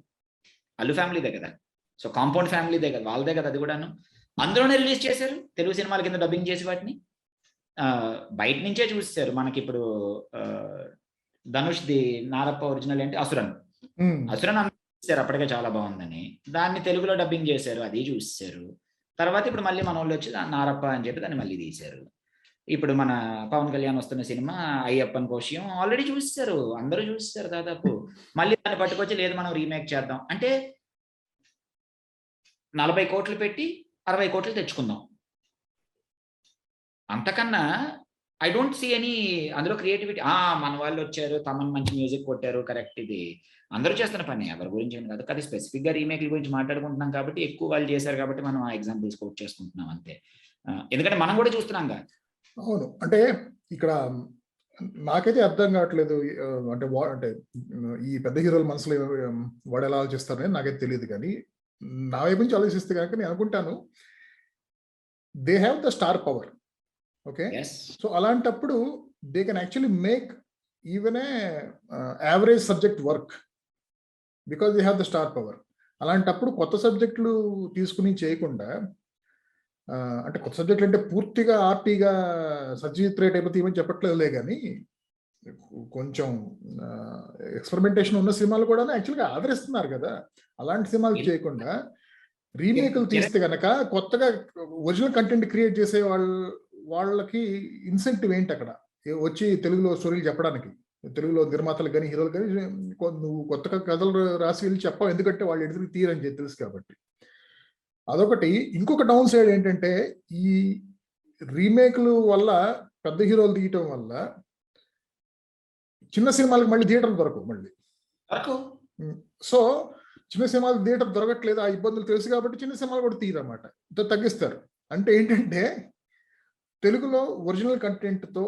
[SPEAKER 2] అల్లు ఫ్యామిలీదే కదా, సో కాంపౌండ్ ఫ్యామిలీదే కదా, వాళ్ళదే కదా, అది కూడాను అందులోనే రిలీజ్ చేశారు తెలుగు సినిమాల కింద డబ్బింగ్ చేసి వాటిని బయట నుంచే చూసేశారు. మనకి ఇప్పుడు ధనుష్ ది నారప్ప ఒరిజినల్ ఏంటి అసురన్ చూసారు, అప్పటికే చాలా బాగుందని దాన్ని తెలుగులో డబ్బింగ్ చేశారు, అది చూసేశారు. తర్వాత ఇప్పుడు మళ్ళీ మన వాళ్ళు వచ్చి నారప్ప అని చెప్పి దాన్ని మళ్ళీ తీశారు. ఇప్పుడు మన పవన్ కళ్యాణ్ వస్తున్న సినిమా అయ్యప్పన్ కోశం ఆల్రెడీ చూసేశారు, అందరూ చూసేశారు దాదాపు. మళ్ళీ దాన్ని పట్టుకొచ్చి లేదు మనం రీమేక్ చేద్దాం అంటే 40 కోట్లు పెట్టి 60 కోట్లు తెచ్చుకుందాం, అంతకన్నా ఐ డోంట్ సీ ఎనీ అందులో క్రియేటివిటీ. మన వాళ్ళు వచ్చారు, తమన్ మంచి మ్యూజిక్ కొట్టారు, కరెక్ట్, ఇది అందరూ చేస్తున్న పని, ఎవరి గురించి ఏం కాదు. అది స్పెసిఫిక్ గా రీమేక్ల గురించి మాట్లాడుకుంటున్నాం కాబట్టి, ఎక్కువ వాళ్ళు చేశారు కాబట్టి మనం ఆ ఎగ్జాంపుల్స్ కోట్ చేసుకుంటున్నాం అంతే. ఎందుకంటే మనం కూడా చూస్తున్నాం కదా.
[SPEAKER 1] అవును, అంటే ఇక్కడ నాకైతే అర్థం కావట్లేదు, అంటే అంటే ఈ పెద్ద హీరోల మనసులో వాడు ఎలా ఆలోచిస్తారని నాకైతే తెలియదు, కానీ నా వైపు నుంచి ఆలోచిస్తే కనుక నేను అనుకుంటాను they have the star power. Okay, so అలాంటప్పుడు they can actually make even a average subject work because they have the star power. అలాంటప్పుడు కొత్త సబ్జెక్టులు తీసుకుని చేయకుండా, అంటే కొత్త సబ్జెక్టులు అంటే పూర్తిగా ఆర్టీగా సత్యజిత్ రే టైప్ తీయమని చెప్పట్లేదులే, కానీ కొంచెం ఎక్స్పెరిమెంటేషన్ ఉన్న సినిమాలు కూడా యాక్చువల్గా ఆదరిస్తున్నారు కదా. అలాంటి సినిమాలు చేయకుండా రీమేక్లు తీస్తే కనుక కొత్తగా ఒరిజినల్ కంటెంట్ క్రియేట్ చేసే వాళ్ళకి ఇన్సెంటివ్ ఏంటి అక్కడ వచ్చి తెలుగులో స్టోరీలు చెప్పడానికి? తెలుగులో నిర్మాతలు కానీ హీరోలు కానీ నువ్వు కొత్తగా కథలు రాసి వెళ్ళి చెప్పావు, ఎందుకంటే వాళ్ళు ఎదురు తీరని తెలుసు కాబట్టి. అదొకటి. ఇంకొక డౌన్ సైడ్ ఏంటంటే, ఈ రీమేక్లు వల్ల పెద్ద హీరోలు తీయటం వల్ల చిన్న సినిమాలకు మళ్ళీ థియేటర్లు దొరకవు మళ్ళీ. సో చిన్న సినిమాలు థియేటర్ దొరకట్లేదు, ఆ ఇబ్బందులు తెలుసు కాబట్టి చిన్న సినిమాలు కూడా తీయరన్నమాట, తగ్గిస్తారు. అంటే ఏంటంటే తెలుగులో ఒరిజినల్ కంటెంట్తో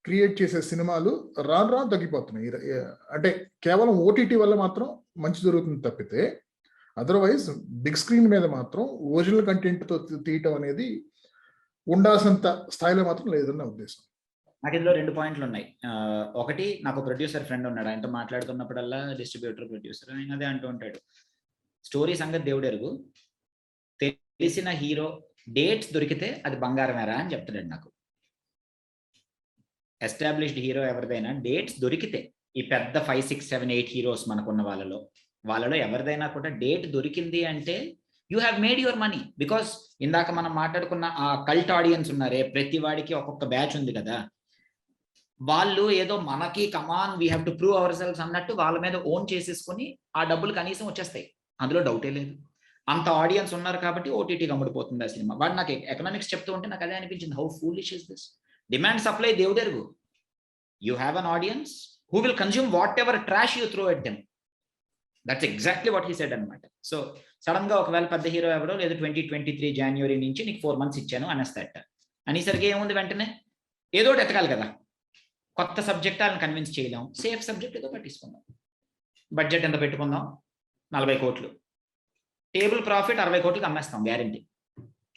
[SPEAKER 1] క్రియేట్ చేసే సినిమాలు రాను తగ్గిపోతున్నాయి. అంటే కేవలం ఓటీటీ వల్ల మాత్రం మంచి జరుగుతుంది తప్పితే, అదర్వైజ్ బిగ్ స్క్రీన్ మీద మాత్రం ఒరిజినల్ కంటెంట్తో తీయటం అనేది ఉండాల్సినంత స్థాయిలో మాత్రం లేదన్న ఉద్దేశం.
[SPEAKER 2] నాకు ఇందులో 2 పాయింట్లు ఉన్నాయి. ఒకటి, నాకు ప్రొడ్యూసర్ ఫ్రెండ్ ఉన్నాడు, ఆయనతో మాట్లాడుతున్నప్పుడల్లా డిస్ట్రిబ్యూటర్ ప్రొడ్యూసర్ ఆయన అదే అంటూ ఉంటాడు, స్టోరీ సంగతి దేవుడెరుగు, తెలిసిన హీరో డేట్స్ దొరికితే అది బంగారమేరా అని చెప్తాడు నాకు. ఎస్టాబ్లిష్డ్ హీరో ఎవరిదైనా డేట్స్ దొరికితే, ఈ పెద్ద 5, 6, 7, 8 హీరోస్ మనకున్న వాళ్ళలో ఎవరిదైనా కూడా డేట్ దొరికింది అంటే you have made your money. Because ఇందాక మనం మాట్లాడుకున్న ఆ కల్ట్ ఆడియన్స్ ఉన్నారే, ప్రతి వాడికి ఒక్కొక్క బ్యాచ్ ఉంది కదా, వాళ్ళు ఏదో మనకి కమాన్ we have to prove our cells అన్నట్టు వాళ్ళ మీద ఓన్ చేసేసుకుని ఆ డబ్బులు కనీసం వచ్చేస్తాయి, అందులో డౌటే లేదు. అంత ఆడియన్స్ ఉన్నారు కాబట్టి ఓటీటీకి అమ్ముడిపోతుంది ఆ సినిమా. వాడు నాకు ఎకనామిక్స్ చెప్తూ ఉంటే నాకు అదే అనిపించింది, how foolish is this. Demand supply దేవుడెరుగు. You have an audience who will consume whatever trash you throw at them. That's exactly what he said అనమాట. సో సడన్ గా ఒకవేళ పెద్ద హీరో ఎవడో లేదా 2023 జనవరి నుంచి నీకు 4 months ఇచ్చాను అనేస్తాట. అనేసరికి ఏముంది, వెంటనే ఏదో ఒకటి ఎతకాలి కదా, కొత్త సబ్జెక్ట్ వాళ్ళని కన్విన్స్ చేయలేం, సేఫ్ సబ్జెక్ట్ ఏదో పట్టించుకుందాం, బడ్జెట్ ఎంత పెట్టుకుందాం, 40 కోట్లు, టేబుల్ ప్రాఫిట్ 60 కోట్లకి అమ్మేస్తాం గ్యారంటీ,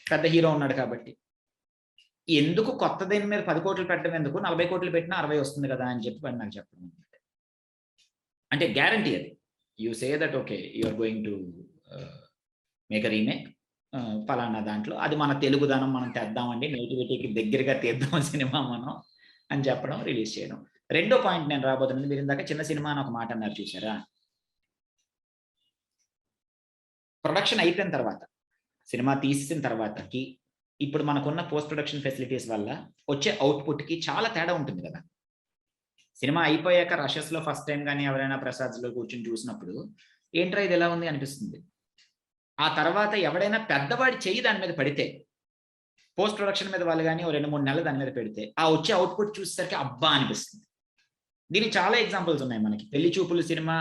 [SPEAKER 2] పెద్ద హీరో ఉన్నాడు కాబట్టి. ఎందుకు కొత్త దేని మీద 10 కోట్లు పెట్టడం ఎందుకు, 40 కోట్లు పెట్టినా 60 వస్తుంది కదా అని చెప్పి వాడు నాకు చెప్పడం అనమాట. అంటే గ్యారంటీ అది. You say that okay you are going to make a remake ఫలానా దాంట్లో, అది మన తెలుగుదనం మనం తెద్దామండి, నేటివిటీకి దగ్గరగా తీద్దాం సినిమా మనం అని చెప్పడం, రిలీజ్ చేయడం. రెండో పాయింట్ నేను రాబోతున్నది, మీరు ఇందాక చిన్న సినిమా అని ఒక మాట అన్నారు చూసారా, ప్రొడక్షన్ అయిపోయిన తర్వాత, సినిమా తీసిన తర్వాతకి ఇప్పుడు మనకున్న పోస్ట్ ప్రొడక్షన్ ఫెసిలిటీస్ వల్ల వచ్చే అవుట్పుట్కి చాలా తేడా ఉంటుంది కదా. సినిమా అయిపోయాక రషెస్లో ఫస్ట్ టైం కానీ ఎవరైనా ప్రసాద్స్లో కూర్చొని చూసినప్పుడు ఏంట్రా ఇది ఎలా ఉంది అనిపిస్తుంది. ఆ తర్వాత ఎవడైనా పెద్దవాడి చెయ్యి దాని మీద పడితే, పోస్ట్ ప్రొడక్షన్ మీద వాళ్ళు కానీ 2-3 నెలలు దాని మీద పెడితే, ఆ వచ్చే అవుట్పుట్ చూసేసరికి అబ్బా అనిపిస్తుంది. దీనికి చాలా ఎగ్జాంపుల్స్ ఉన్నాయి మనకి. పెళ్లి చూపులు సినిమా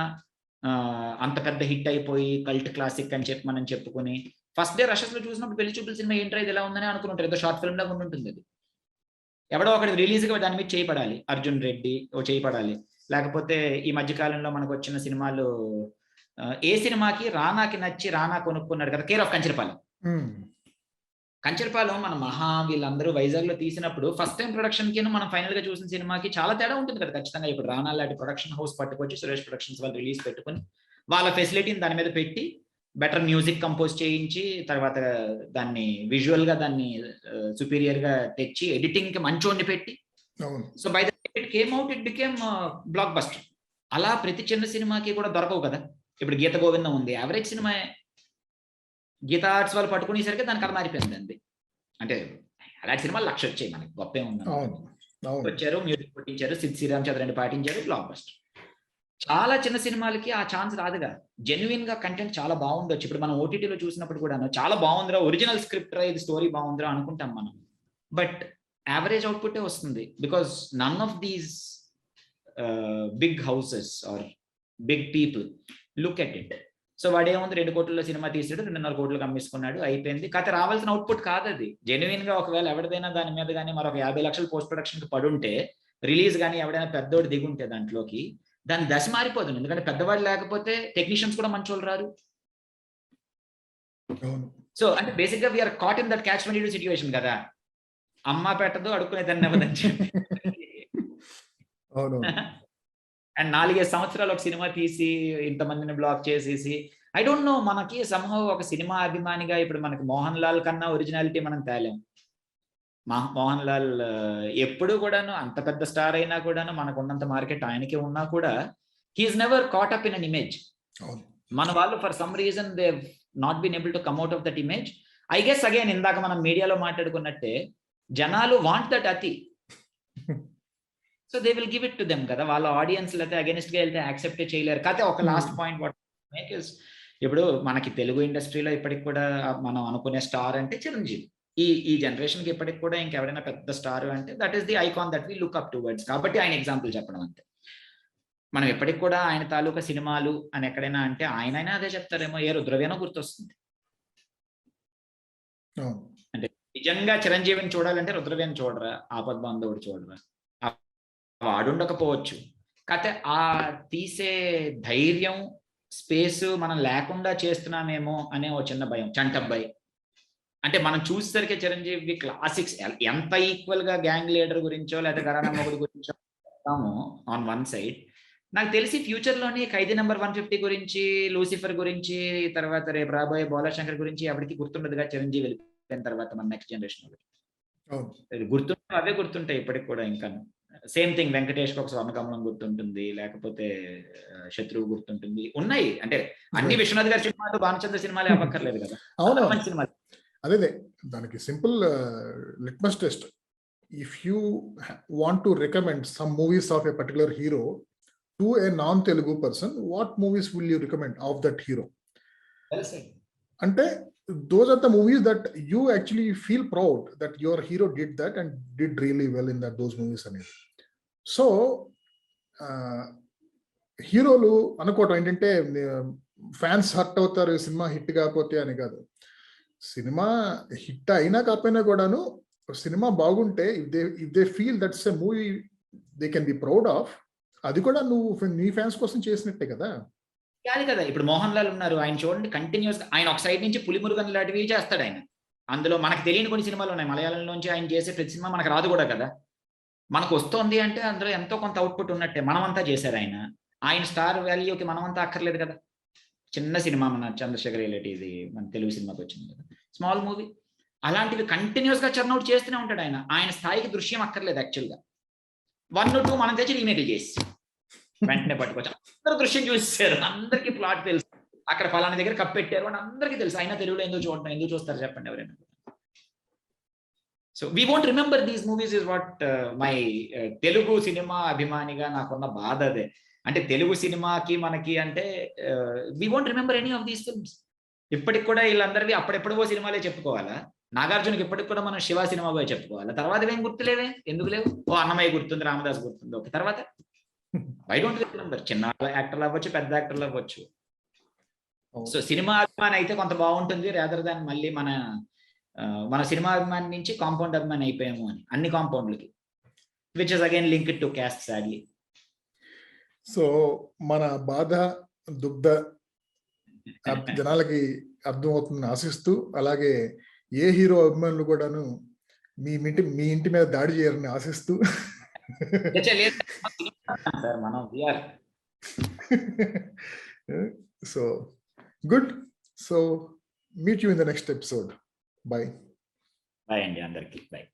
[SPEAKER 2] అంత పెద్ద హిట్ అయిపోయి కల్ట్ క్లాసిక్ అని చెప్పి మనం చెప్పుకుని ఫస్ట్ డే రషెస్లో చూసినప్పుడు పెళ్లి చూపుల సినిమా ఏంట్రా ఇది ఎలా ఉందని అనుకుంటారు. ఏదో షార్ట్ ఫిల్మ్ లాగా ఉంటుంది అది. ఎవడో ఒకటి రిలీజ్గా దాని మీద చేయపడాలి, అర్జున్ రెడ్డి ఓ చేయపడాలి, లేకపోతే ఈ మధ్యకాలంలో మనకు వచ్చిన సినిమాలు, ఏ సినిమాకి రానాకి నచ్చి రానా కొనుక్కున్నాడు కదా, కేర్ ఆఫ్ కంచరపాలెం. కంచరపాలెం మన మహా వీళ్ళందరూ వైజాగ్లో తీసినప్పుడు ఫస్ట్ టైం ప్రొడక్షన్ కి మనం ఫైనల్ గా చూసిన సినిమాకి చాలా తేడా ఉంటుంది కదా ఖచ్చితంగా. ఇప్పుడు రానా లాంటి ప్రొడక్షన్ హౌస్ పట్టుకొచ్చి సురేష్ ప్రొడక్షన్స్ వాళ్ళు రిలీజ్ పెట్టుకుని వాళ్ళ ఫెసిలిటీని దాని మీద పెట్టి బెటర్ మ్యూజిక్ కంపోజ్ చేయించి తర్వాత దాన్ని విజువల్ గా దాన్ని సుపీరియర్ గా తెచ్చి ఎడిటింగ్ కి మంచోడిని పెట్టి, so by the time it came out it became block buster. అలా ప్రతి చిన్న సినిమాకి కూడా దొరకవు కదా. ఇప్పుడు గీత గోవిందం ఉంది, యావరేజ్ సినిమా, గీతా ఆర్ట్స్ వాళ్ళు పట్టుకునేసరికి దాని కథ మారిపోయింది అండి. అంటే అలాంటి సినిమాలు 1,00,000 వచ్చాయి మనకి, గొప్ప ఉంది, వచ్చారు మ్యూజిక్ కొట్టించారు, సిద్ శ్రీరామచంద్రని పాటించారు, బ్లాక్ బస్టర్. చాలా చిన్న సినిమాలకి ఆ ఛాన్స్ రాదుగా. జెన్యున్ గా కంటెంట్ చాలా బాగుండొచ్చు. ఇప్పుడు మనం ఓటీటీలో చూసినప్పుడు కూడా చాలా బాగుందిరా, ఒరిజినల్ స్క్రిప్ట్ రా, ఇది స్టోరీ బాగుందిరా అనుకుంటాం మనం, బట్ యావరేజ్ అవుట్పుట్ వస్తుంది. Because none of these big houses are big people look at it. So వాడేముంది 2 కోట్లలో సినిమా తీసాడు, 2.5 కోట్లకు అమ్మేసుకున్నాడు, అయిపోయింది కథ. రావాల్సిన అవుట్పుట్ కాదు అది. జెన్యున్ గా ఒకవేళ ఎవరిదైనా దాని మీద కానీ మరొక 50 లక్షలు పోస్ట్ ప్రొడక్షన్ కి పడుంటే, రిలీజ్ కానీ ఎవడైనా పెద్దోడు దిగుంటే దాంట్లోకి, దాని దశ మారిపోతుంది. ఎందుకంటే పెద్దవాళ్ళు లేకపోతే టెక్నీషియన్స్ కూడా మంచోళ్ళు రారు. సో అంటే బేసిక్ గా we're caught in that catch 22 situation కదా. అమ్మ పెట్టదు, అడుక్కునే దాన్ని అవ్వదని చెప్పి అండ్ 4-5 సంవత్సరాలు ఒక సినిమా తీసి ఇంతమందిని బ్లాక్ చేసేసి, ఐ డోంట్ నో, మనకి సంహవ్ ఒక సినిమా అభిమానిగా ఇప్పుడు మనకి మోహన్ లాల్ కన్నా ఒరిజినాలిటీ మనం తేలేం. మోహన్ లాల్ ఎప్పుడు కూడాను అంత పెద్ద స్టార్ అయినా కూడాను మనకు ఉన్నంత మార్కెట్ ఆయనకే ఉన్నా కూడా he is never caught up in an image. మన వాళ్ళు for some reason they not been able to come out of that image. I guess again ఇందాక మనం మీడియాలో మాట్లాడుకున్నట్టే, జనాలు వాంట్ దట్ అతి, so they will give it to them కదా. వాళ్ళ ఆడియన్స్ అయితే అగెనిస్ట్ గా వెళ్తే యాక్సెప్ట్ చేయలేరు. కాకపోతే ఒక last point what make is, ఇప్పుడు మనకి తెలుగు ఇండస్ట్రీలో ఇప్పటికి కూడా మనం అనుకునే స్టార్ అంటే చిరంజీవి. ఈ జనరేషన్ కి ఇప్పటికి కూడా ఇంకెవరైనా పెద్ద స్టార్ అంటే that is the icon that we look up towards. కాబట్టి ఆయన ఎగ్జాంపుల్ చెప్పడం అంతే. మనం ఎప్పటికి కూడా ఆయన తాలూకా సినిమాలు అని ఎక్కడైనా అంటే ఆయనైనా అదే చెప్తారేమో, ఏ రుద్రవేనో గుర్తొస్తుంది. అంటే నిజంగా చిరంజీవిని చూడాలంటే రుద్రవేణి చూడరా, ఆపద్ బాంధవుడు చూడరా, వాడుండకపోవచ్చు. కాకపోతే ఆ తీసే ధైర్యం, స్పేస్ మనం లేకుండా చేస్తున్నామేమో అనే ఓ చిన్న భయం. చంటబ్బాయి అంటే మనం చూసేసరికి చిరంజీవి క్లాసిక్స్ ఎంత ఈక్వల్ గా గ్యాంగ్ లీడర్ గురించో లేదా గరానా మొగుడు గురించో ఆన్ వన్ సైడ్, నాకు తెలిసి ఫ్యూచర్ లోని ఖైదీ నెంబర్ 150 గురించి, లూసిఫర్ గురించి, తర్వాత రేపు రాబోయే బోలాశంకర్ గురించి ఎవరికి గుర్తుండదుగా. చిరంజీవి వెళ్ళిపోయిన తర్వాత మన నెక్స్ట్ జనరేషన్ గుర్తుంటే అవే గుర్తుంటాయి ఇప్పటికి కూడా. ఇంకా సేమ్ థింగ్ వెంకటేష్ ఒక స్వర్ణకమలం గుర్తుంటుంది, లేకపోతే శత్రువు గుర్తుంటుంది, ఉన్నాయి. అంటే అన్ని విశ్వనాథ్ గారి సినిమాలు, భానుచంద్ర సినిమాలే అవ్వక్కర్లేదు కదా. మంచి సినిమాలు.
[SPEAKER 1] అదే దానికి simple litmus test. If you want to recommend some movies of a particular hero to A non Telugu person, what movies will you recommend of that hero? అంటే those are the movies that you actually feel proud that your hero did that and did really well in those movies. So హీరోలు అనుకోవటం ఏంటంటే ఫ్యాన్స్ హర్ట్ అవుతారు సినిమా హిట్ కాకపోతే అని కాదు. సినిమా హిట్ అయినా కాకపోయినా కూడాను సినిమా బాగుంటే if they feel that's a movie they can be proud of, అది కూడా నువ్వు నీ ఫ్యాన్స్ కోసం చేసినట్టే కదా.
[SPEAKER 2] కాదు కదా, ఇప్పుడు మోహన్ లాల్ ఉన్నారు, ఆయన చూడండి కంటిన్యూస్ గా ఆయన ఒక సైడ్ నుంచి పులిమురుగన్ లాంటివి చేస్తాడు ఆయన. అందులో మనకు తెలియని కొన్ని సినిమాలు ఉన్నాయి, మలయాళంలోంచి ఆయన చేసే ప్రతి సినిమా మనకు రాదు కూడా కదా, మనకు వస్తుంది అంటే అందులో ఎంతో కొంత అవుట్పుట్ ఉన్నట్టే. మనమంతా చేశారు ఆయన, ఆయన స్టార్ వాల్యూకి మనమంతా అక్కర్లేదు కదా. చిన్న సినిమా మన చంద్రశేఖర్ రిలేటివ్, మన తెలుగు సినిమాకి వచ్చింది కదా, స్మాల్ మూవీ. అలాంటివి కంటిన్యూస్ గా చర్నౌట్ చేస్తూనే ఉంటాడు ఆయన. ఆయన స్థాయికి దృశ్యం అక్కర్లేదు యాక్చువల్గా. 1 2 మనం తెచ్చి రీమేక్ చేసి వెంటనే పట్టుకోవచ్చు. అందరూ దృశ్యం చూసేసారు, అందరికీ ప్లాట్ తెలుసు, అక్కడ ఫలానా దగ్గర కప్పెట్టారు అని అందరికీ తెలుసు. అయినా తెలుగులో ఎందుకు చూడటం, ఎందుకు చూస్తారు చెప్పండి ఎవరైనా. So we won't remember these movies is what my Telugu cinema అభిమానిగా నాకున్న బాధ అదే. అంటే తెలుగు సినిమాకి మనకి అంటే we won't remember any of these films. ఇప్పటికి కూడా వీళ్ళందరివి అప్పుడెప్పుడో సినిమాలే చెప్పుకోవాలా. నాగార్జునకి ఇప్పటికి కూడా మనం శివ సినిమా పోయి చెప్పుకోవాలా. తర్వాత ఏం గుర్తులేవే, ఎందుకు లేవు? ఓ అన్నమయ్య గుర్తుంది, రామదాస్ గుర్తుంది, ఓకే. తర్వాత ఐ డోంట్ రిమెంబర్. చిన్న యాక్టర్లు అవ్వచ్చు, పెద్ద యాక్టర్లు అవ్వచ్చు. సో సినిమా అభిమాని అయితే కొంత బాగుంటుంది, రాదర్ దాన్ మళ్ళీ మన సినిమా అభిమాని నుంచి కాంపౌండ్ అభిమాని అయిపోయాము అని అన్ని కాంపౌండ్లకి, which is again linked to caste sadly.
[SPEAKER 1] So మన బాధ దుగ్ధ జనాలకి అర్థమవుతుందని ఆశిస్తూ, అలాగే ఏ హీరో అభిమానులు కూడాను మీ ఇంటి మీద దాడి చేయరని ఆశిస్తూ so good. So meet you in the next episode. Bye.
[SPEAKER 2] Bye అండి అందరికి. Bye.